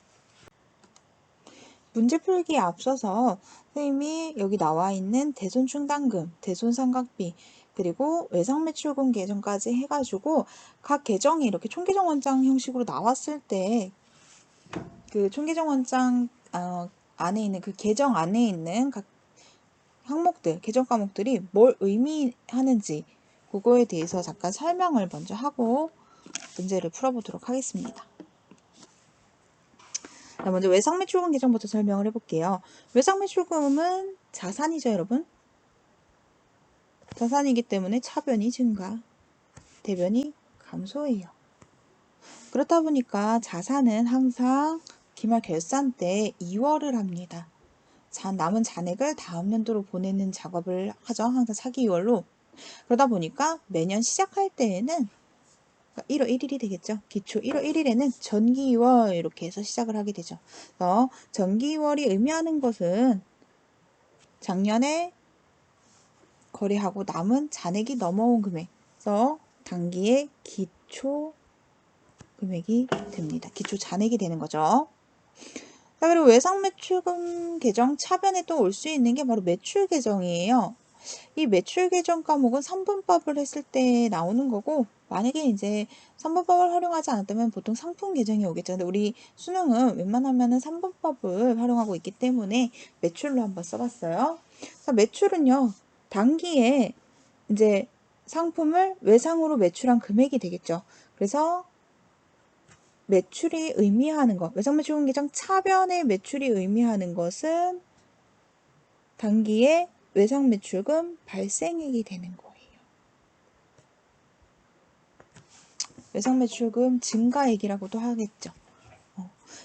문제 풀기에 앞서서 선생님이 여기 나와 있는 대손 충당금, 대손 상각비, 그리고 외상매출금 계정까지 해가지고 각 계정이 이렇게 총계정 원장 형식으로 나왔을 때 그 총계정 원장 안에 있는 그 계정 안에 있는 각 항목들, 계정 과목들이 뭘 의미하는지 그거에 대해서 잠깐 설명을 먼저 하고 문제를 풀어보도록 하겠습니다. 자, 먼저 외상매출금 계정부터 설명을 해볼게요. 외상매출금은 자산이죠, 여러분. 자산이기 때문에 차변이 증가, 대변이 감소해요. 그렇다 보니까 자산은 항상 기말 결산 때 2월을 합니다. 남은 잔액을 다음 연도로 보내는 작업을 하죠. 항상 차기 2월로. 그러다 보니까 매년 시작할 때에는 1월 1일이 되겠죠. 기초 1월 1일에는 전기 2월 이렇게 해서 시작을 하게 되죠. 그래서 전기 2월이 의미하는 것은 작년에 거래하고 남은 잔액이 넘어온 금액. 그래서 단기의 기초 금액이 됩니다. 기초 잔액이 되는 거죠. 자, 그리고 외상매출금 계정 차변에 또 올 수 있는 게 바로 매출 계정이에요. 이 매출 계정 과목은 선분법을 했을 때 나오는 거고, 만약에 이제 선분법을 활용하지 않았다면 보통 상품 계정이 오겠죠. 근데 우리 수능은 웬만하면은 선분법을 활용하고 있기 때문에 매출로 한번 써봤어요. 자, 매출은요, 단기에 이제 상품을 외상으로 매출한 금액이 되겠죠. 그래서 매출이 의미하는 것, 외상매출금 계정 차변의 매출이 의미하는 것은 단기에 외상매출금 발생액이 되는 거예요. 외상매출금 증가액이라고도 하겠죠.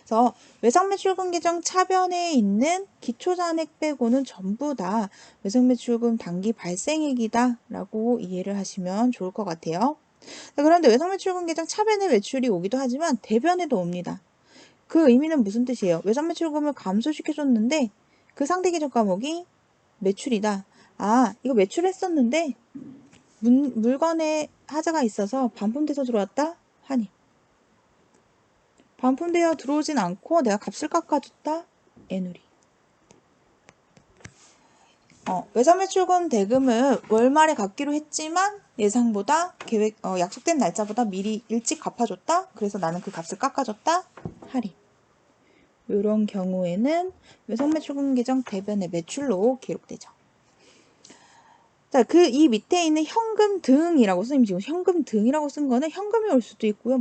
그래서 외상매출금 계정 차변에 있는 기초잔액 빼고는 전부 다 외상매출금 단기 발생액이다 라고 이해를 하시면 좋을 것 같아요. 그런데 외상매출금 계정 차변에 매출이 오기도 하지만 대변에도 옵니다. 그 의미는 무슨 뜻이에요? 외상매출금을 감소시켜줬는데 그 상대 계정 과목이 매출이다. 이거 매출했었는데 물건에 하자가 있어서 반품돼서 들어왔다? 하니 반품되어 들어오진 않고 내가 값을 깎아줬다? 애누리. 외상매출금 대금을 월말에 갚기로 했지만 예상보다 약속된 날짜보다 미리 일찍 갚아줬다? 그래서 나는 그 값을 깎아줬다? 할인. 이런 경우에는 외상매출금 계정 대변의 매출로 기록되죠. 자, 이 밑에 있는 현금 등이라고 선생님 지금 현금 등이라고 쓴 거는 현금이 올 수도 있고요.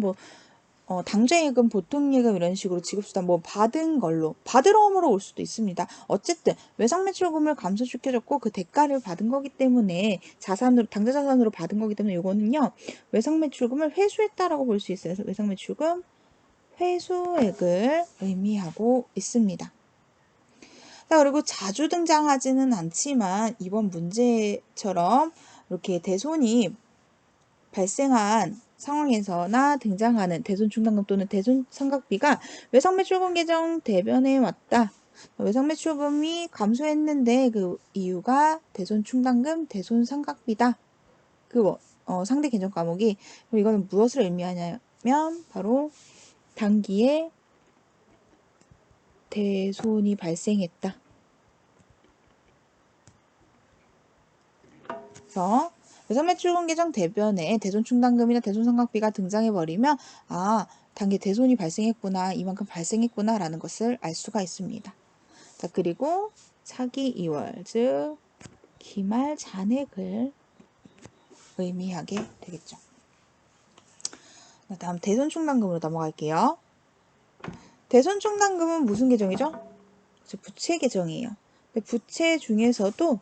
당좌예금, 보통예금 이런 식으로 지급수단 받은 걸로 받으러 옴으로 올 수도 있습니다. 어쨌든 외상매출금을 감소시켜줬고 그 대가를 받은 거기 때문에 당좌자산으로 받은 거기 때문에 이거는요 외상매출금을 회수했다라고 볼 수 있어요. 그래서 외상매출금 회수액을 의미하고 있습니다. 자, 그리고 자주 등장하지는 않지만 이번 문제처럼 이렇게 대손이 발생한 상황에서나 등장하는 대손충당금 또는 대손삼각비가 외상매출금 계정 대변에 왔다. 외상매출금이 감소했는데 그 이유가 대손충당금, 대손삼각비다. 그 상대 개정 과목이 그럼 이거는 무엇을 의미하냐면 바로 단기에 대손이 발생했다. 그래서 외상매출금 계정 대변에 대손충당금이나 대손삼각비가 등장해버리면 단기 대손이 발생했구나, 이만큼 발생했구나 라는 것을 알 수가 있습니다. 자, 그리고 차기 2월, 즉 기말 잔액을 의미하게 되겠죠. 다음 대손충당금으로 넘어갈게요. 대손충당금은 무슨 계정이죠? 부채 계정이에요. 근데 부채 중에서도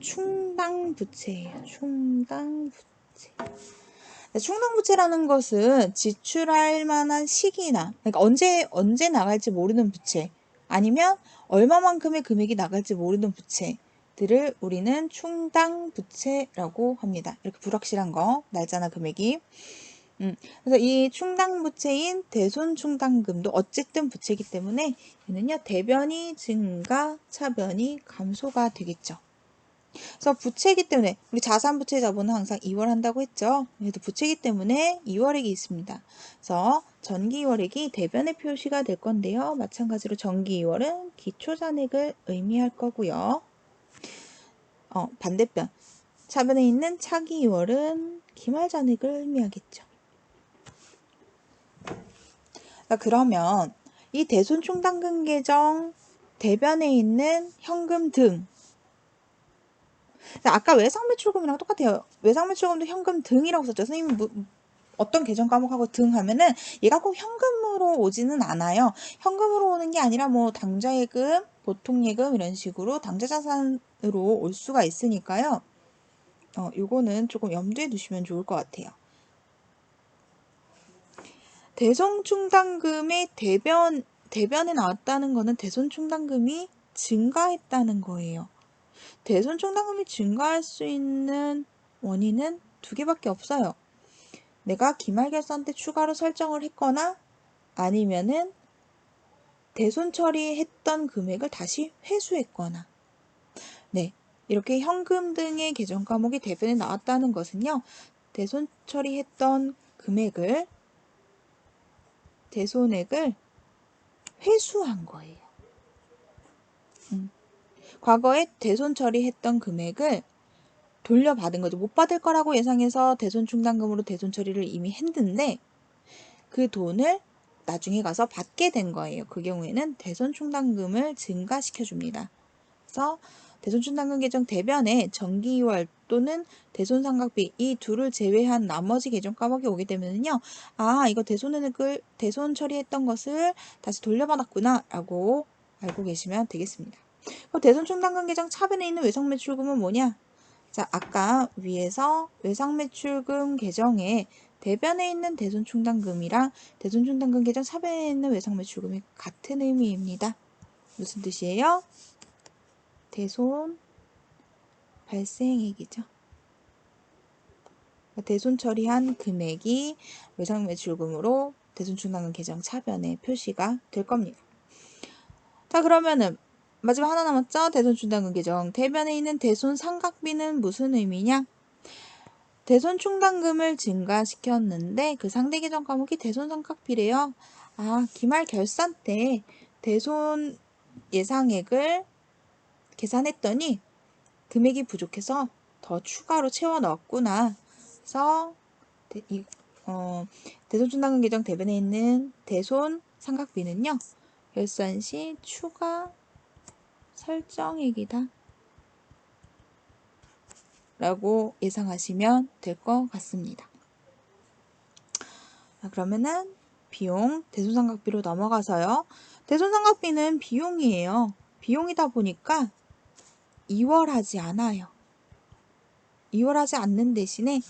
충당부채예요. 충당부채. 충당부채라는 것은 지출할 만한 시기나, 그러니까 언제 나갈지 모르는 부채, 아니면 얼마만큼의 금액이 나갈지 모르는 부채들을 우리는 충당부채라고 합니다. 이렇게 불확실한 거, 날짜나 금액이. 그래서 이 충당부채인 대손충당금도 어쨌든 부채이기 때문에 얘는요, 대변이 증가, 차변이 감소가 되겠죠. 그래서 부채이기 때문에 우리 자산부채 자본은 항상 2월 한다고 했죠. 그래도 부채이기 때문에 2월액이 있습니다. 그래서 전기 2월액이 대변의 표시가 될 건데요. 마찬가지로 전기 2월은 기초잔액을 의미할 거고요. 반대편 차변에 있는 차기 2월은 기말잔액을 의미하겠죠. 그러면 이 대손충당금 계정 대변에 있는 현금 등, 아까 외상매출금이랑 똑같아요. 외상매출금도 현금 등이라고 썼죠. 선생님은 어떤 계정 과목하고 등 하면은 얘가 꼭 현금으로 오지는 않아요. 현금으로 오는 게 아니라 뭐 당좌예금, 보통예금 이런 식으로 당좌자산으로 올 수가 있으니까요. 요거는 조금 염두에 두시면 좋을 것 같아요. 대손충당금의 대변에 나왔다는 거는 대손충당금이 증가했다는 거예요. 대손충당금이 증가할 수 있는 원인은 두 개밖에 없어요. 내가 기말결산 때 추가로 설정을 했거나 아니면은 대손 처리했던 금액을 다시 회수했거나. 네, 이렇게 현금 등의 계정 과목이 대변에 나왔다는 것은요, 대손 처리했던 금액을, 대손액을 회수한 거예요. 과거에 대손 처리했던 금액을 돌려받은 거죠. 못 받을 거라고 예상해서 대손충당금으로 대손 처리를 이미 했는데 그 돈을 나중에 가서 받게 된 거예요. 그 경우에는 대손충당금을 증가시켜 줍니다. 그래서 대손충당금 계정 대변에 정기 2월 또는 대손삼각비 이 둘을 제외한 나머지 계정 과목이 오게 되면요, 이거 대손 처리했던 것을 다시 돌려받았구나 라고 알고 계시면 되겠습니다. 그럼 대손충당금 계정 차변에 있는 외상매출금은 뭐냐? 자, 아까 위에서 외상매출금 계정에 대변에 있는 대손충당금이랑 대손충당금 계정 차변에 있는 외상매출금이 같은 의미입니다. 무슨 뜻이에요? 대손 발생액이죠. 대손 처리한 금액이 외상매출금으로 대손충당금 계정 차변에 표시가 될 겁니다. 자, 그러면은 마지막 하나 남았죠? 대손충당금 계정 대변에 있는 대손삼각비는 무슨 의미냐? 대손충당금을 증가시켰는데 그 상대 계정 과목이 대손삼각비래요. 기말 결산 때 대손 예상액을 계산했더니 금액이 부족해서 더 추가로 채워 넣었구나. 그래서 대손충당금 계정 대변에 있는 대손삼각비는요, 결산 시 추가 설정액이다 라고 예상하시면 될 것 같습니다. 그러면은 비용, 대손삼각비로 넘어가서요. 대손삼각비는 비용이에요. 비용이다 보니까 2월하지 않아요. 2월하지 않는 대신에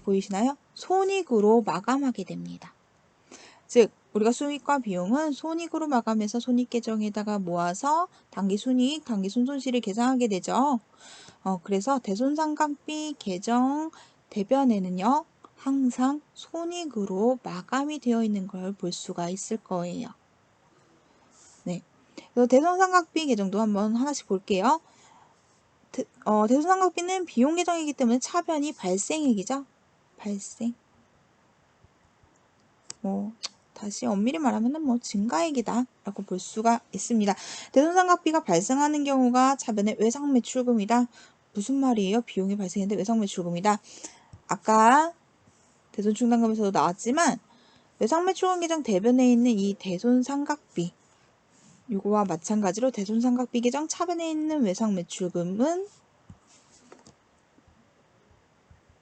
보이시나요? 손익으로 마감하게 됩니다. 즉 우리가 수익과 비용은 손익으로 마감해서 손익계정에다가 모아서 당기순이익, 당기순손실을 계산하게 되죠. 그래서 대손상각비 계정 대변에는요, 항상 손익으로 마감이 되어 있는 걸 볼 수가 있을 거예요. 네. 그래서 대손상각비 계정도 한번 하나씩 볼게요. 대손상각비는 비용 계정이기 때문에 차변이 발생액이죠. 발생. 다시 엄밀히 말하면 증가액이다 라고 볼 수가 있습니다. 대손상각비가 발생하는 경우가 차변의 외상매출금이다. 무슨 말이에요? 비용이 발생했는데 외상매출금이다. 아까 대손충당금에서도 나왔지만 외상매출금 계정 대변에 있는 이 대손상각비, 이거와 마찬가지로 대손상각비 계정 차변에 있는 외상매출금은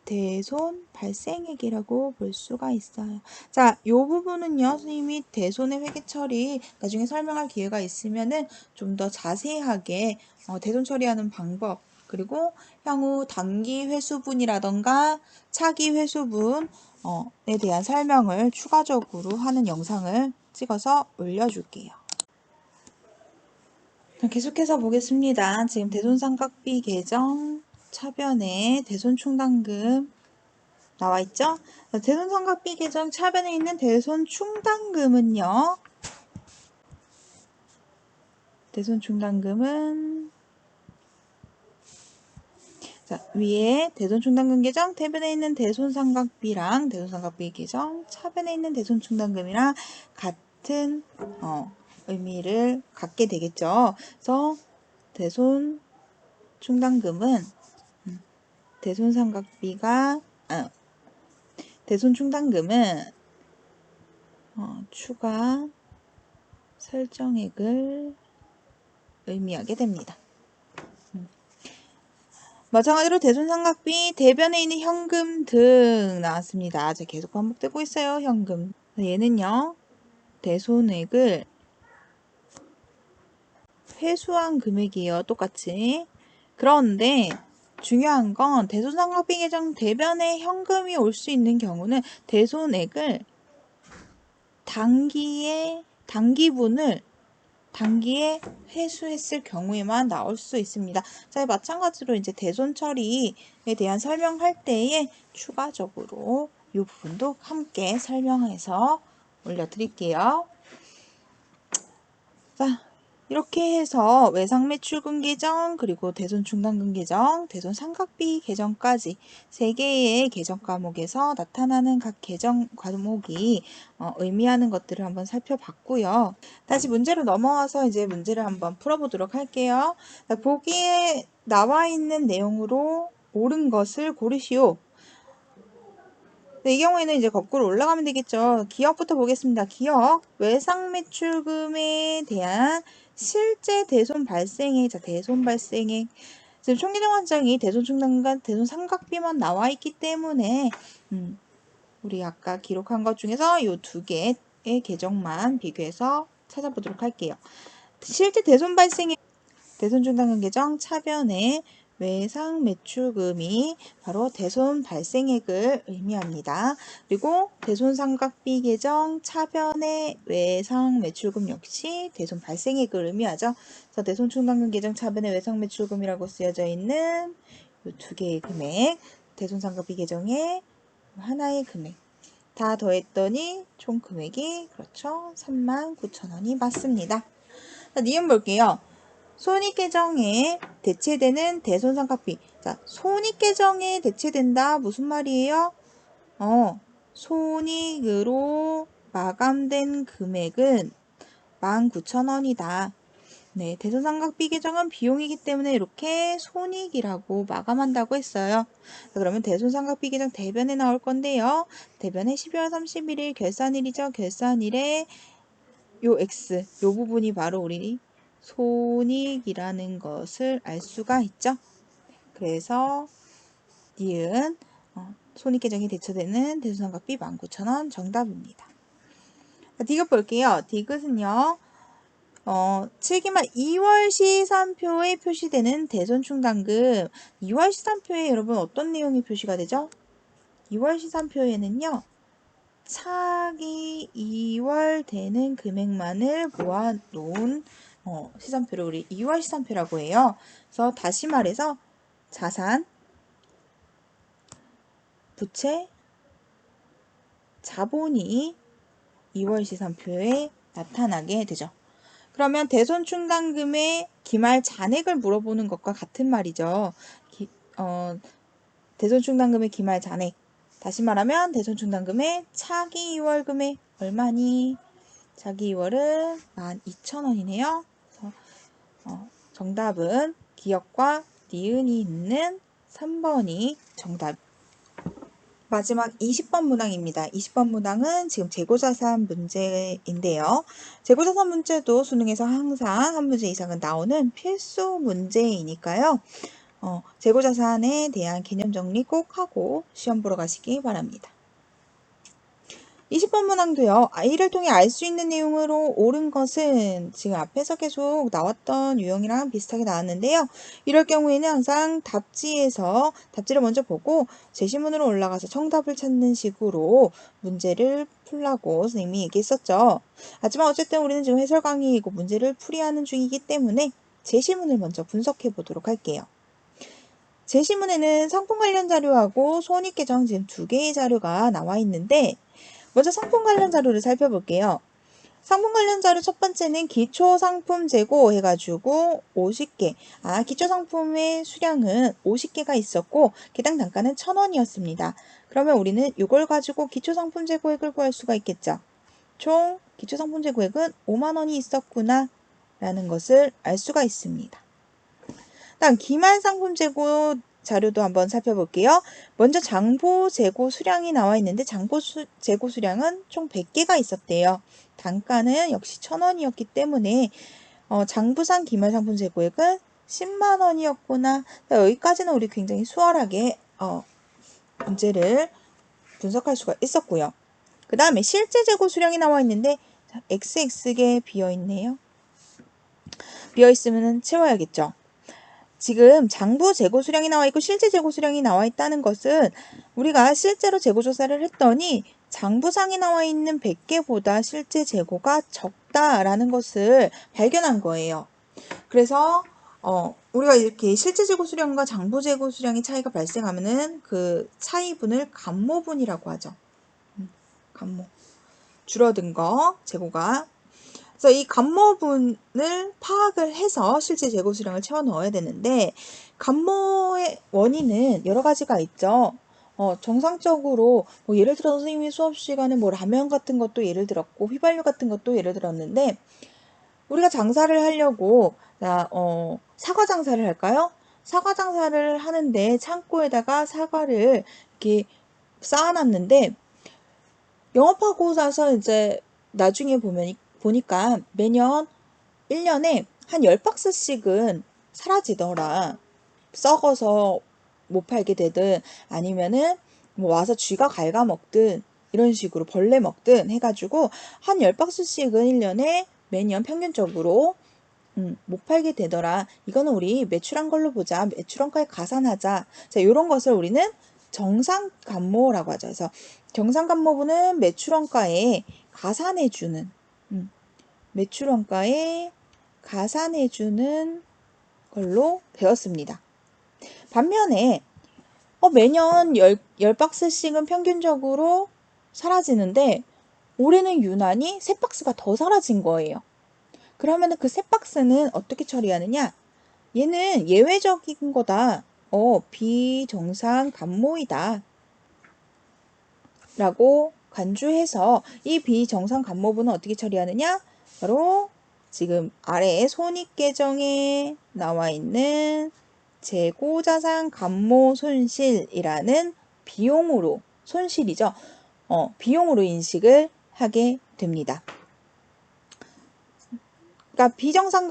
대손 발생액이라고 볼 수가 있어요. 자, 이 부분은요, 선생님이 대손의 회계 처리 나중에 설명할 기회가 있으면은 좀 더 자세하게 대손 처리하는 방법, 그리고 향후 단기 회수분이라던가 차기 회수분에 대한 설명을 추가적으로 하는 영상을 찍어서 올려줄게요. 계속해서 보겠습니다. 지금 대손상각비 계정 차변에 대손충당금 나와있죠? 대손상각비 계정 차변에 있는 대손충당금은요. 대손충당금은 자, 위에 대손충당금 계정 대변에 있는 대손상각비랑 대손상각비 계정 차변에 있는 대손충당금이랑 같은 의미를 갖게 되겠죠. 그래서 대손충당금은 대손충당금은 추가 설정액을 의미하게 됩니다. 마찬가지로 대손상각비 대변에 있는 현금 등 나왔습니다. 자, 계속 반복되고 있어요. 현금. 얘는요, 대손액을 회수한 금액이에요. 똑같이. 그런데 중요한 건 대손상각비 계정 대변에 현금이 올 수 있는 경우는 대손액을 단기에 회수했을 경우에만 나올 수 있습니다. 자, 마찬가지로 이제 대손 처리에 대한 설명할 때에 추가적으로 이 부분도 함께 설명해서 올려드릴게요. 자, 이렇게 해서 외상매출금 계정, 그리고 대손충당금 계정, 대손상각비 계정까지 3개의 계정 과목에서 나타나는 각 계정 과목이 의미하는 것들을 한번 살펴봤고요. 다시 문제로 넘어와서 이제 문제를 한번 풀어보도록 할게요. 자, 보기에 나와 있는 내용으로 옳은 것을 고르시오. 이 경우에는 이제 거꾸로 올라가면 되겠죠. 기억부터 보겠습니다. 기억. 외상매출금에 대한 실제 대손 발생액. 자, 대손 발생액. 지금 총계정 한장이 대손충당과 대손상각비만 나와 있기 때문에 우리 아까 기록한 것 중에서 이 2개의 계정만 비교해서 찾아보도록 할게요. 실제 대손 발생액 대손충당금 계정 차변에 외상매출금이 바로 대손 발생액을 의미합니다. 그리고 대손상각비 계정 차변의 외상매출금 역시 대손 발생액을 의미하죠. 그래서 대손충당금 계정 차변의 외상매출금이라고 쓰여져 있는 이 2개의 금액, 대손상각비 계정의 하나의 금액 다 더했더니 총 금액이 그렇죠. 39,000원이 맞습니다. 자, 니은 볼게요. 손익계정에 대체되는 대손상각비. 자, 손익계정에 대체된다. 무슨 말이에요? 손익으로 마감된 금액은 19,000원이다. 네, 대손상각비 계정은 비용이기 때문에 이렇게 손익이라고 마감한다고 했어요. 자, 그러면 대손상각비 계정 대변에 나올 건데요. 대변에 12월 31일 결산일이죠. 결산일에 요 X, 요 부분이 바로 우리 손익이라는 것을 알 수가 있죠. 그래서 니은 손익계정이 대처되는 대손상각비 19,000원 정답입니다. 디귿 볼게요. 디귿은요. 7기말 2월 시산표에 표시되는 대손충당금 2월 시산표에 여러분 어떤 내용이 표시가 되죠? 2월 시산표에는요. 차기 2월 되는 금액만을 모아놓은 시산표를 우리 2월 시산표라고 해요. 그래서 다시 말해서 자산, 부채, 자본이 2월 시산표에 나타나게 되죠. 그러면 대손충당금의 기말 잔액을 물어보는 것과 같은 말이죠. 대손충당금의 기말 잔액. 다시 말하면 대손충당금의 차기 2월 금액 얼마니? 차기 2월은 12,000원이네요. 정답은 기역과 니은이 있는 3번이 정답. 마지막 20번 문항입니다. 20번 문항은 지금 재고자산 문제인데요. 재고자산 문제도 수능에서 항상 한 문제 이상은 나오는 필수 문제이니까요. 재고자산에 대한 개념 정리 꼭 하고 시험 보러 가시기 바랍니다. 20번 문항도요. 이를 통해 알 수 있는 내용으로 옳은 것은 지금 앞에서 계속 나왔던 유형이랑 비슷하게 나왔는데요. 이럴 경우에는 항상 답지를 먼저 보고 제시문으로 올라가서 정답을 찾는 식으로 문제를 풀라고 선생님이 얘기했었죠. 하지만 어쨌든 우리는 지금 해설 강의이고 문제를 풀이하는 중이기 때문에 제시문을 먼저 분석해 보도록 할게요. 제시문에는 상품 관련 자료하고 손익계정 지금 두 개의 자료가 나와 있는데 먼저 상품 관련 자료를 살펴볼게요. 상품 관련 자료 첫 번째는 기초상품 재고 해가지고 50개. 기초상품의 수량은 50개가 있었고 개당 단가는 1,000원이었습니다. 그러면 우리는 이걸 가지고 기초상품 재고액을 구할 수가 있겠죠. 총 기초상품 재고액은 5만원이 있었구나 라는 것을 알 수가 있습니다. 다음 기말상품 재고 자료도 한번 살펴볼게요. 먼저 장보 재고 수량이 나와 있는데 장보 재고 수량은 총 100개가 있었대요. 단가는 역시 1,000원이었기 때문에 장부상 기말상품 재고액은 10만원이었구나. 여기까지는 우리 굉장히 수월하게 문제를 분석할 수가 있었고요. 그 다음에 실제 재고 수량이 나와 있는데 XX개 비어있네요. 비어있으면 채워야겠죠. 지금 장부 재고 수량이 나와 있고 실제 재고 수량이 나와 있다는 것은 우리가 실제로 재고 조사를 했더니 장부상에 나와 있는 100개보다 실제 재고가 적다라는 것을 발견한 거예요. 그래서 우리가 이렇게 실제 재고 수량과 장부 재고 수량의 차이가 발생하면은 그 차이분을 감모분이라고 하죠. 감모. 줄어든 거 재고가. 그래서 이 감모분을 파악을 해서 실제 재고 수량을 채워 넣어야 되는데 감모의 원인은 여러 가지가 있죠. 정상적으로 예를 들어 선생님이 수업 시간에 라면 같은 것도 예를 들었고 휘발유 같은 것도 예를 들었는데 우리가 장사를 하려고 사과 장사를 할까요? 사과 장사를 하는데 창고에다가 사과를 이렇게 쌓아놨는데 영업하고 나서 이제 나중에 보니까 매년 1년에 한 10박스씩은 사라지더라. 썩어서 못 팔게 되든 아니면은 와서 쥐가 갉아먹든 이런 식으로 벌레 먹든 해가지고 한 10박스씩은 1년에 매년 평균적으로 못 팔게 되더라. 이거는 우리 매출한 걸로 보자. 매출원가에 가산하자. 자, 이런 것을 우리는 정상감모라고 하죠. 그래서 정상감모분은 매출원가에 가산해주는 매출원가에 가산해주는 걸로 배웠습니다. 반면에 매년 10박스씩은 평균적으로 사라지는데 올해는 유난히 3박스가 더 사라진 거예요. 그러면 그 3박스는 어떻게 처리하느냐? 얘는 예외적인 거다. 비정상 감모이다. 라고 간주해서 이 비정상 감모분은 어떻게 처리하느냐? 바로 지금 아래에 손익계정에 나와 있는 재고자산 감모 손실이라는 비용으로 손실이죠. 비용으로 인식을 하게 됩니다. 그러니까 비정상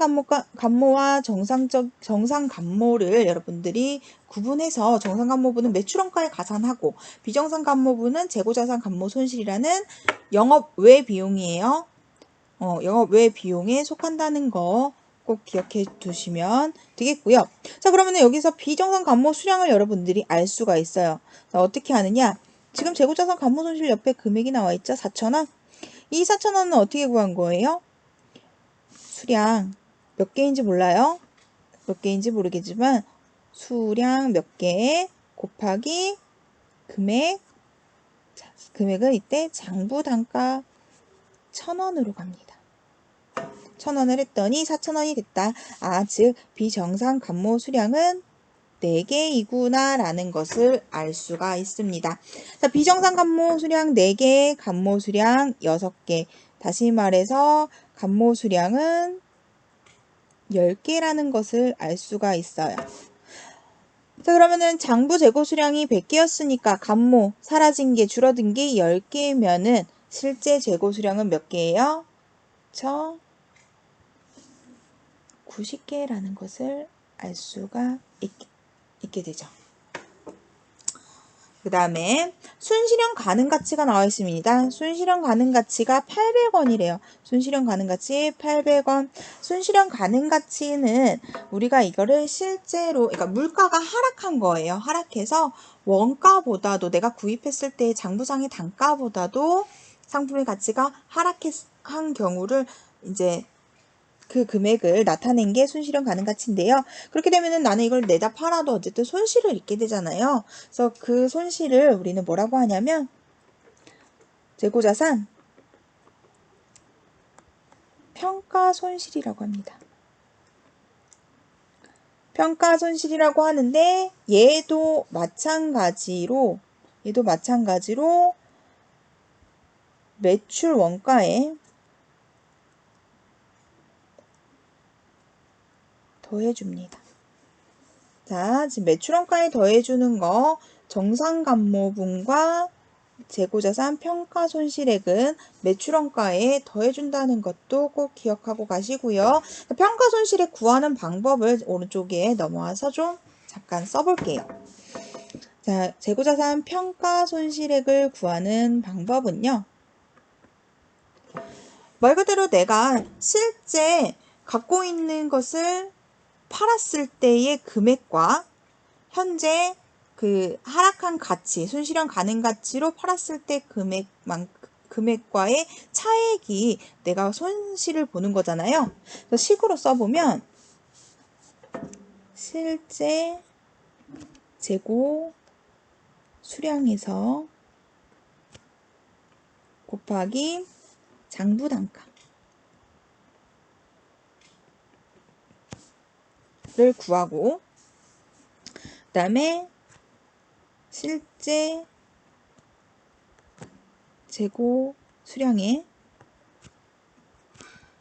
감모와 정상 감모를 여러분들이 구분해서 정상 감모분은 매출원가에 가산하고 비정상 감모분은 재고자산 감모 손실이라는 영업 외 비용이에요. 영업 외 비용에 속한다는 거 꼭 기억해 두시면 되겠고요. 자, 그러면 여기서 비정상 감모 수량을 여러분들이 알 수가 있어요. 어떻게 하느냐? 지금 재고자산 간모손실 옆에 금액이 나와 있죠? 4,000원. 이 4,000원은 어떻게 구한 거예요? 수량 몇 개인지 몰라요? 몇 개인지 모르겠지만 수량 몇 개 곱하기 금액. 자, 금액은 이때 장부 단가 1,000원으로 갑니다. 1,000원을 했더니 4,000원이 됐다. 아, 즉 비정상 간모 수량은 4개이구나 라는 것을 알 수가 있습니다. 자, 비정상 간모 수량 4개, 간모 수량 6개. 다시 말해서 간모 수량은 10개라는 것을 알 수가 있어요. 자, 그러면은 장부 재고 수량이 100개였으니까 간모 사라진 게 줄어든 게 10개면은 실제 재고 수량은 몇 개예요? 90개라는 것을 알 수가 있게 되죠. 그 다음에 순실현 가능 가치가 나와 있습니다. 순실현 가능 가치가 800원이래요. 순실현 가능 가치 800원. 순실현 가능 가치는 우리가 이거를 실제로, 그러니까 물가가 하락한 거예요. 하락해서 원가보다도 내가 구입했을 때 장부상의 단가보다도 상품의 가치가 하락한 경우를 이제 그 금액을 나타낸 게 순실현 가능 가치인데요. 그렇게 되면은 나는 이걸 내다 팔아도 어쨌든 손실을 입게 되잖아요. 그래서 그 손실을 우리는 뭐라고 하냐면 재고자산 평가 손실이라고 합니다. 평가 손실이라고 하는데 얘도 마찬가지로 매출 원가에 더해줍니다. 자, 지금 매출원가에 더해주는 거 정상간모분과 재고자산 평가손실액은 매출원가에 더해준다는 것도 꼭 기억하고 가시고요. 평가손실액 구하는 방법을 오른쪽에 넘어와서 좀 잠깐 써볼게요. 자, 재고자산 평가손실액을 구하는 방법은요. 말 그대로 내가 실제 갖고 있는 것을 팔았을 때의 금액과 현재 그 하락한 가치, 순실현 가능 가치로 팔았을 때 금액과의 차액이 내가 손실을 보는 거잖아요. 그래서 식으로 써보면 실제 재고 수량에서 곱하기 장부 단가를 구하고 그 다음에 실제 재고 수량의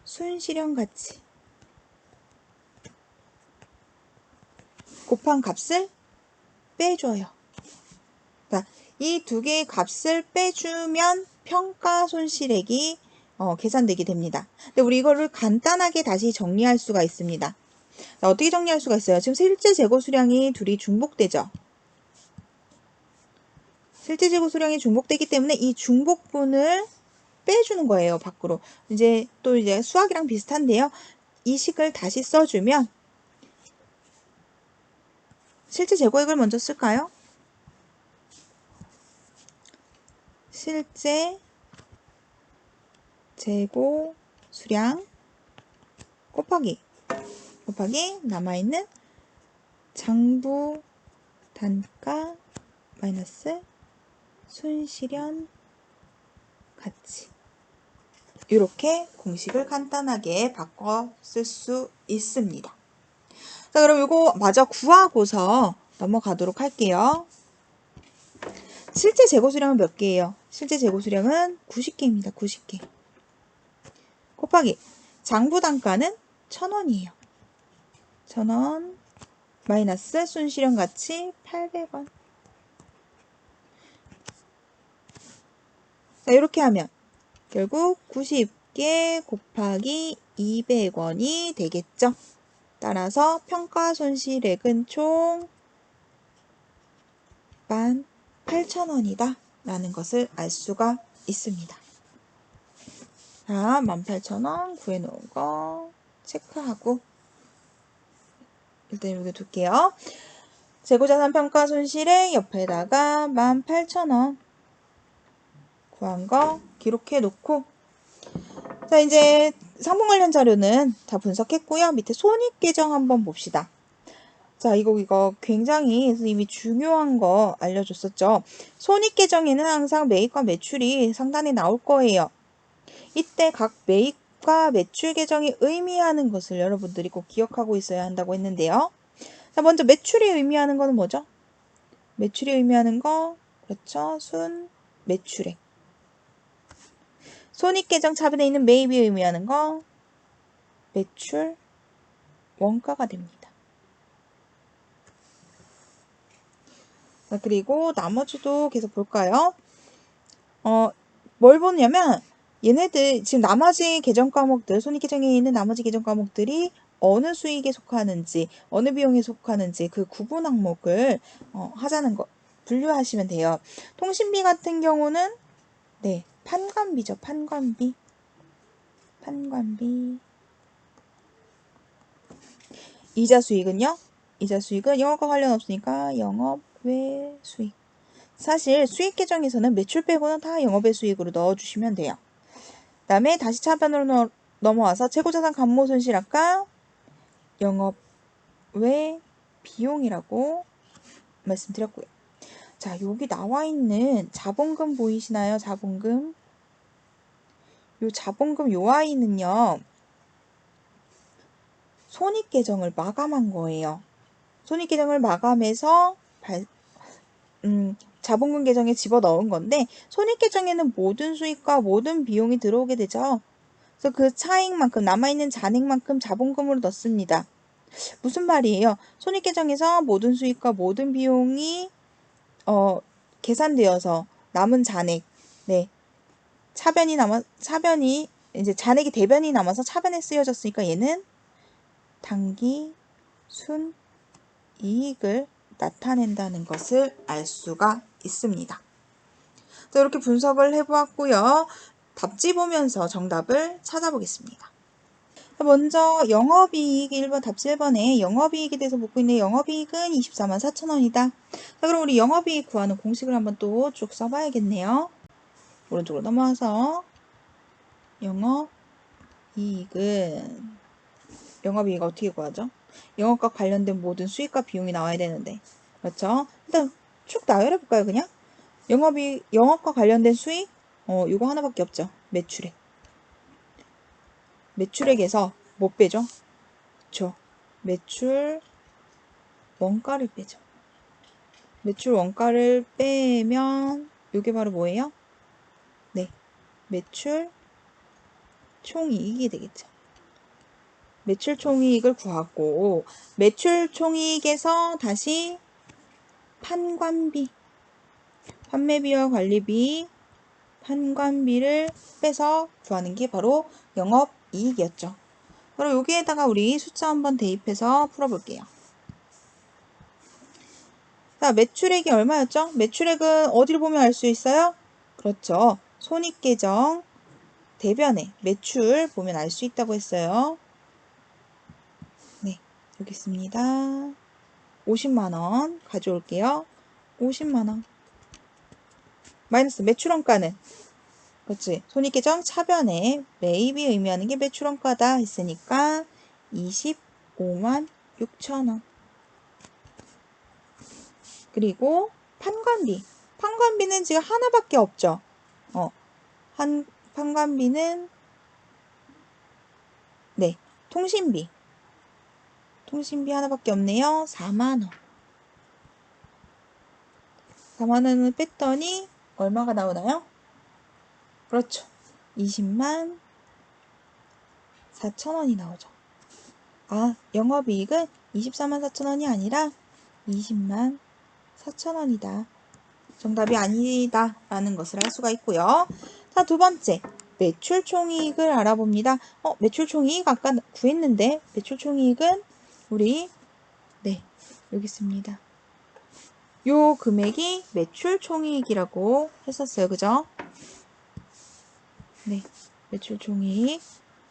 순실현 가치 곱한 값을 빼줘요. 자, 이 두 개의 값을 빼주면 평가 손실액이 계산되게 됩니다. 근데 우리 이거를 간단하게 다시 정리할 수가 있습니다. 자, 어떻게 정리할 수가 있어요? 지금 실제 재고 수량이 둘이 중복되죠. 실제 재고 수량이 중복되기 때문에 이 중복분을 빼주는 거예요, 밖으로. 이제 수학이랑 비슷한데요. 이 식을 다시 써주면 실제 재고액을 먼저 쓸까요? 실제 재고 수량 곱하기 남아있는 장부 단가 마이너스 순실현 가치. 이렇게 공식을 간단하게 바꿔 쓸 수 있습니다. 자, 그럼 이거 마저 구하고서 넘어가도록 할게요. 실제 재고 수량은 몇 개예요? 실제 재고 수량은 90개입니다. 90개. 곱하기 장부 단가는 1,000원이에요. 1,000원 마이너스 순실현 가치 800원. 자, 이렇게 하면 결국 90개 곱하기 200원이 되겠죠. 따라서 평가 손실액은 총 18,000원이다 라는 것을 알 수가 있습니다. 자, 18,000원 구해놓은 거 체크하고 일단 여기 둘게요. 재고자산 평가 손실액 옆에다가 18,000원 구한 거 기록해 놓고, 자, 이제 상품 관련 자료는 다 분석했고요. 밑에 손익계정 한번 봅시다. 자, 이거 굉장히 선생님이 중요한 거 알려줬었죠. 손익계정에는 항상 매입과 매출이 상단에 나올 거예요. 이때 각 매입과 매출 계정이 의미하는 것을 여러분들이 꼭 기억하고 있어야 한다고 했는데요. 자, 먼저 매출이 의미하는 거는 뭐죠? 매출이 의미하는 거, 그렇죠? 순 매출액. 손익계정 차변에 있는 매입이 의미하는 거, 매출 원가가 됩니다. 자, 그리고 나머지도 계속 볼까요? 뭘 보냐면 얘네들 지금 나머지 계정 과목들, 손익계정에 있는 나머지 계정 과목들이 어느 수익에 속하는지, 어느 비용에 속하는지 그 구분 항목을 하자는 거 분류하시면 돼요. 통신비 같은 경우는 네, 판관비죠. 판관비. 이자 수익은요? 이자 수익은 영업과 관련 없으니까 영업 외 수익. 사실 수익 계정에서는 매출 빼고는 다 영업외 수익으로 넣어주시면 돼요. 그 다음에 다시 차변으로 넘어와서 재고자산 감모 손실 아까 영업외 비용이라고 말씀드렸고요. 자, 여기 나와 있는 자본금 보이시나요? 자본금. 요 자본금 요 아이는요. 손익계정을 마감한 거예요. 손익계정을 마감해서 자본금 계정에 집어넣은 건데 손익계정에는 모든 수익과 모든 비용이 들어오게 되죠. 그래서 그 차익만큼 남아있는 잔액만큼 자본금으로 넣습니다. 무슨 말이에요? 손익계정에서 모든 수익과 모든 비용이 계산되어서 남은 잔액, 네, 차변이 이제 잔액이 대변이 남아서 차변에 쓰여졌으니까 얘는 당기 순 이익을 나타낸다는 것을 알 수가 있습니다. 자, 이렇게 분석을 해보았고요. 답지 보면서 정답을 찾아보겠습니다. 먼저 영업이익 1번 답지 1번에 영업이익에 대해서 묻고 있는 영업이익은 24만 4천 원이다. 자, 그럼 우리 영업이익 구하는 공식을 한번 또 쭉 써봐야겠네요. 오른쪽으로 넘어와서 영업이익 어떻게 구하죠? 영업과 관련된 모든 수익과 비용이 나와야 되는데, 그렇죠? 일단 쭉 나열해 볼까요, 그냥? 영업과 관련된 수익? 이거 하나밖에 없죠. 매출액. 매출액에서 뭐 빼죠? 그쵸. 매출 원가를 빼죠. 매출 원가를 빼면 이게 바로 뭐예요? 네, 매출 총이익이 되겠죠. 매출 총이익을 구하고 매출 총이익에서 다시 판관비, 판매비와 관리비, 판관비를 빼서 구하는 게 바로 영업이익이었죠. 그럼 여기에다가 우리 숫자 한번 대입해서 풀어볼게요. 자, 매출액이 얼마였죠? 매출액은 어디를 보면 알 수 있어요? 그렇죠. 손익계정 대변에 매출 보면 알 수 있다고 했어요. 네, 여기 있습니다. 50만원 가져올게요. 50만원. 마이너스 매출원가는 그렇지. 손익계정 차변에 매입이 의미하는 게 매출원가다 했으니까 25만 6천원. 그리고 판관비. 판관비는 지금 하나밖에 없죠. 판관비는 네, 통신비 하나밖에 없네요. 4만원. 4만원을 뺐더니 얼마가 나오나요? 그렇죠. 20만 4천원이 나오죠. 아, 영업이익은 24만 4천원이 아니라 20만 4천원이다. 정답이 아니다 라는 것을 알 수가 있고요. 자, 두 번째 매출 총이익을 알아봅니다. 매출 총이익 아까 구했는데 매출 총이익은 우리 네, 여기 있습니다. 요 금액이 매출 총이익이라고 했었어요. 그죠? 네, 매출 총이익.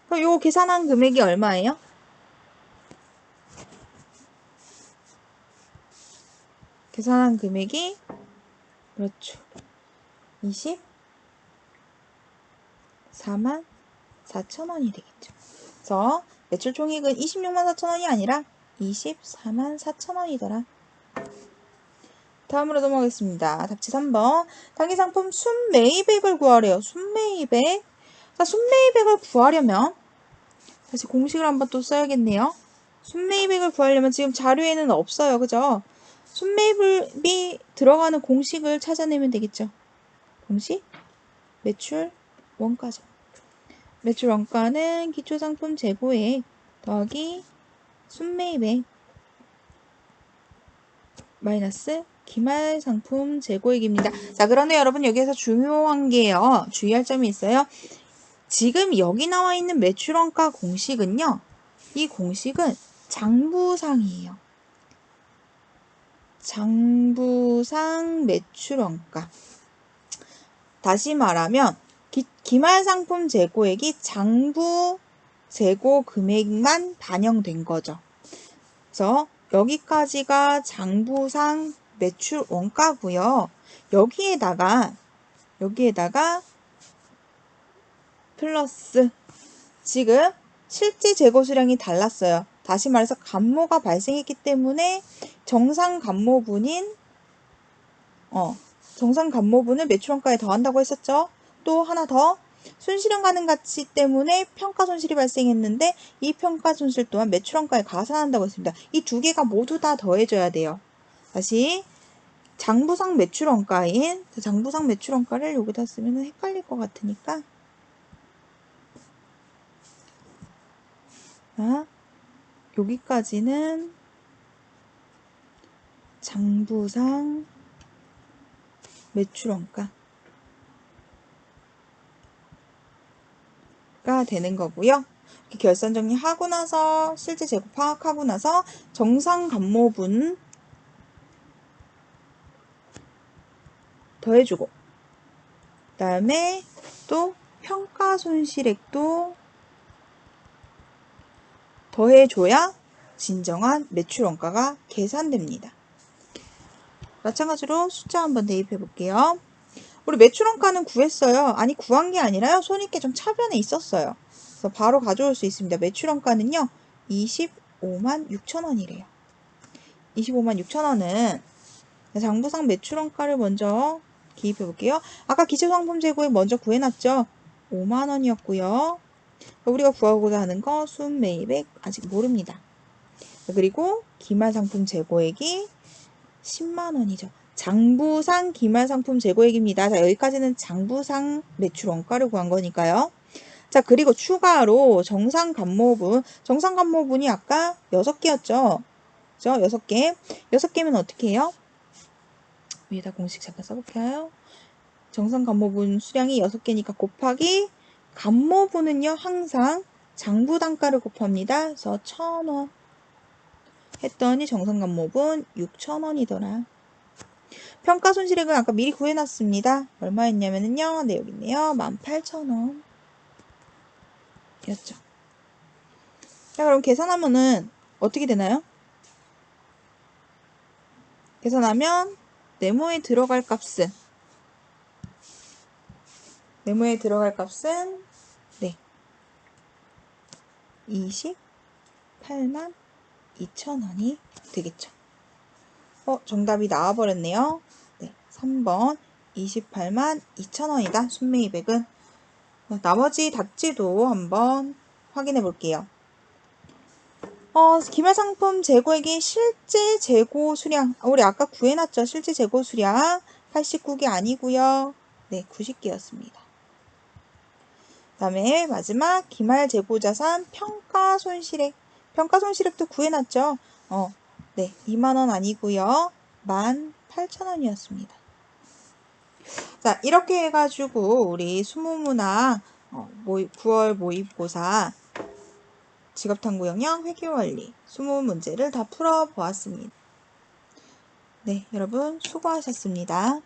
그럼 요 계산한 금액이 얼마예요? 계산한 금액이 그렇죠. 244,000원이 되겠죠. 그래서 매출 총액은 264,000원이 아니라 244,000원이더라. 다음으로 넘어가겠습니다. 답지 3번. 단기 상품 순매입액을 구하래요. 순매입액. 자, 순매입액을 구하려면 다시 공식을 한번 또 써야겠네요. 순매입액을 구하려면 지금 자료에는 없어요. 그죠? 순매입이 들어가는 공식을 찾아내면 되겠죠. 공식 매출 원가죠. 매출 원가는 기초상품 재고액 더하기 순매입액 마이너스 기말상품 재고액입니다. 자, 그런데 여러분 여기에서 중요한 게요. 주의할 점이 있어요. 지금 여기 나와 있는 매출원가 공식은요. 이 공식은 장부상이에요. 장부상 매출원가. 다시 말하면 기말상품 재고액이 장부 재고 금액만 반영된 거죠. 그래서 여기까지가 장부상 매출 원가고요. 여기에다가 플러스 지금 실제 재고 수량이 달랐어요. 다시 말해서 감모가 발생했기 때문에 정상 감모분을 매출원가에 더한다고 했었죠. 또 하나 더 손실은 가능 가치 때문에 평가 손실이 발생했는데 이 평가 손실 또한 매출원가에 가산한다고 했습니다. 이 두 개가 모두 다 더해져야 돼요. 다시 장부상 매출원가인 장부상 매출원가를 여기다 쓰면 헷갈릴 것 같으니까 여기까지는 장부상 매출원가가 되는 거고요. 이렇게 결산 정리하고 나서 실제 재고 파악하고 나서 정상 감모분 더해주고 그다음에 또 평가 손실액도 더해줘야 진정한 매출 원가가 계산됩니다. 마찬가지로 숫자 한번 대입해 볼게요. 우리 매출 원가는 구했어요. 아니 구한 게 아니라요. 손익계 좀 차변에 있었어요. 그래서 바로 가져올 수 있습니다. 매출 원가는요. 256,000원이래요. 256,000원은 장부상 매출 원가를 먼저 기입해 볼게요. 아까 기초상품 재고액 먼저 구해놨죠. 5만원이었고요. 우리가 구하고자 하는 거 순매입액 아직 모릅니다. 그리고 기말상품 재고액이 10만원이죠. 장부상 기말상품 재고액입니다. 자, 여기까지는 장부상 매출 원가를 구한 거니까요. 자, 그리고 추가로 정상감모분이 아까 6개였죠. 그죠? 6개. 6개면 어떻게 해요? 위에다 공식 잠깐 써볼까요? 정상감모분 수량이 6개니까 곱하기 감모분은요 항상 장부 단가를 곱합니다. 그래서 1,000원 했더니 정상감모분 6,000원이더라. 평가 손실액은 아까 미리 구해놨습니다. 얼마였냐면요. 네, 여기 있네요. 18,000원 였죠. 자, 그럼 계산하면은 어떻게 되나요? 계산하면 네모에 들어갈 값은 네 28만 2천원이 되겠죠. 정답이 나와버렸네요. 네, 3번 28만 2천원이다. 순매입액은. 나머지 답지도 한번 확인해 볼게요. 기말상품 재고액이 실제 재고 수량, 우리 아까 구해놨죠. 실제 재고 수량 89개 아니고요. 네, 90개였습니다. 다음에 마지막 기말 재고자산 평가 손실액. 평가 손실액도 구해놨죠. 네, 2만원 아니고요. 18,000원이었습니다. 자, 이렇게 해가지고 우리 수모문항 9월 모의고사 직업탐구 영역 회계원리 20문제를 다 풀어보았습니다. 네, 여러분 수고하셨습니다.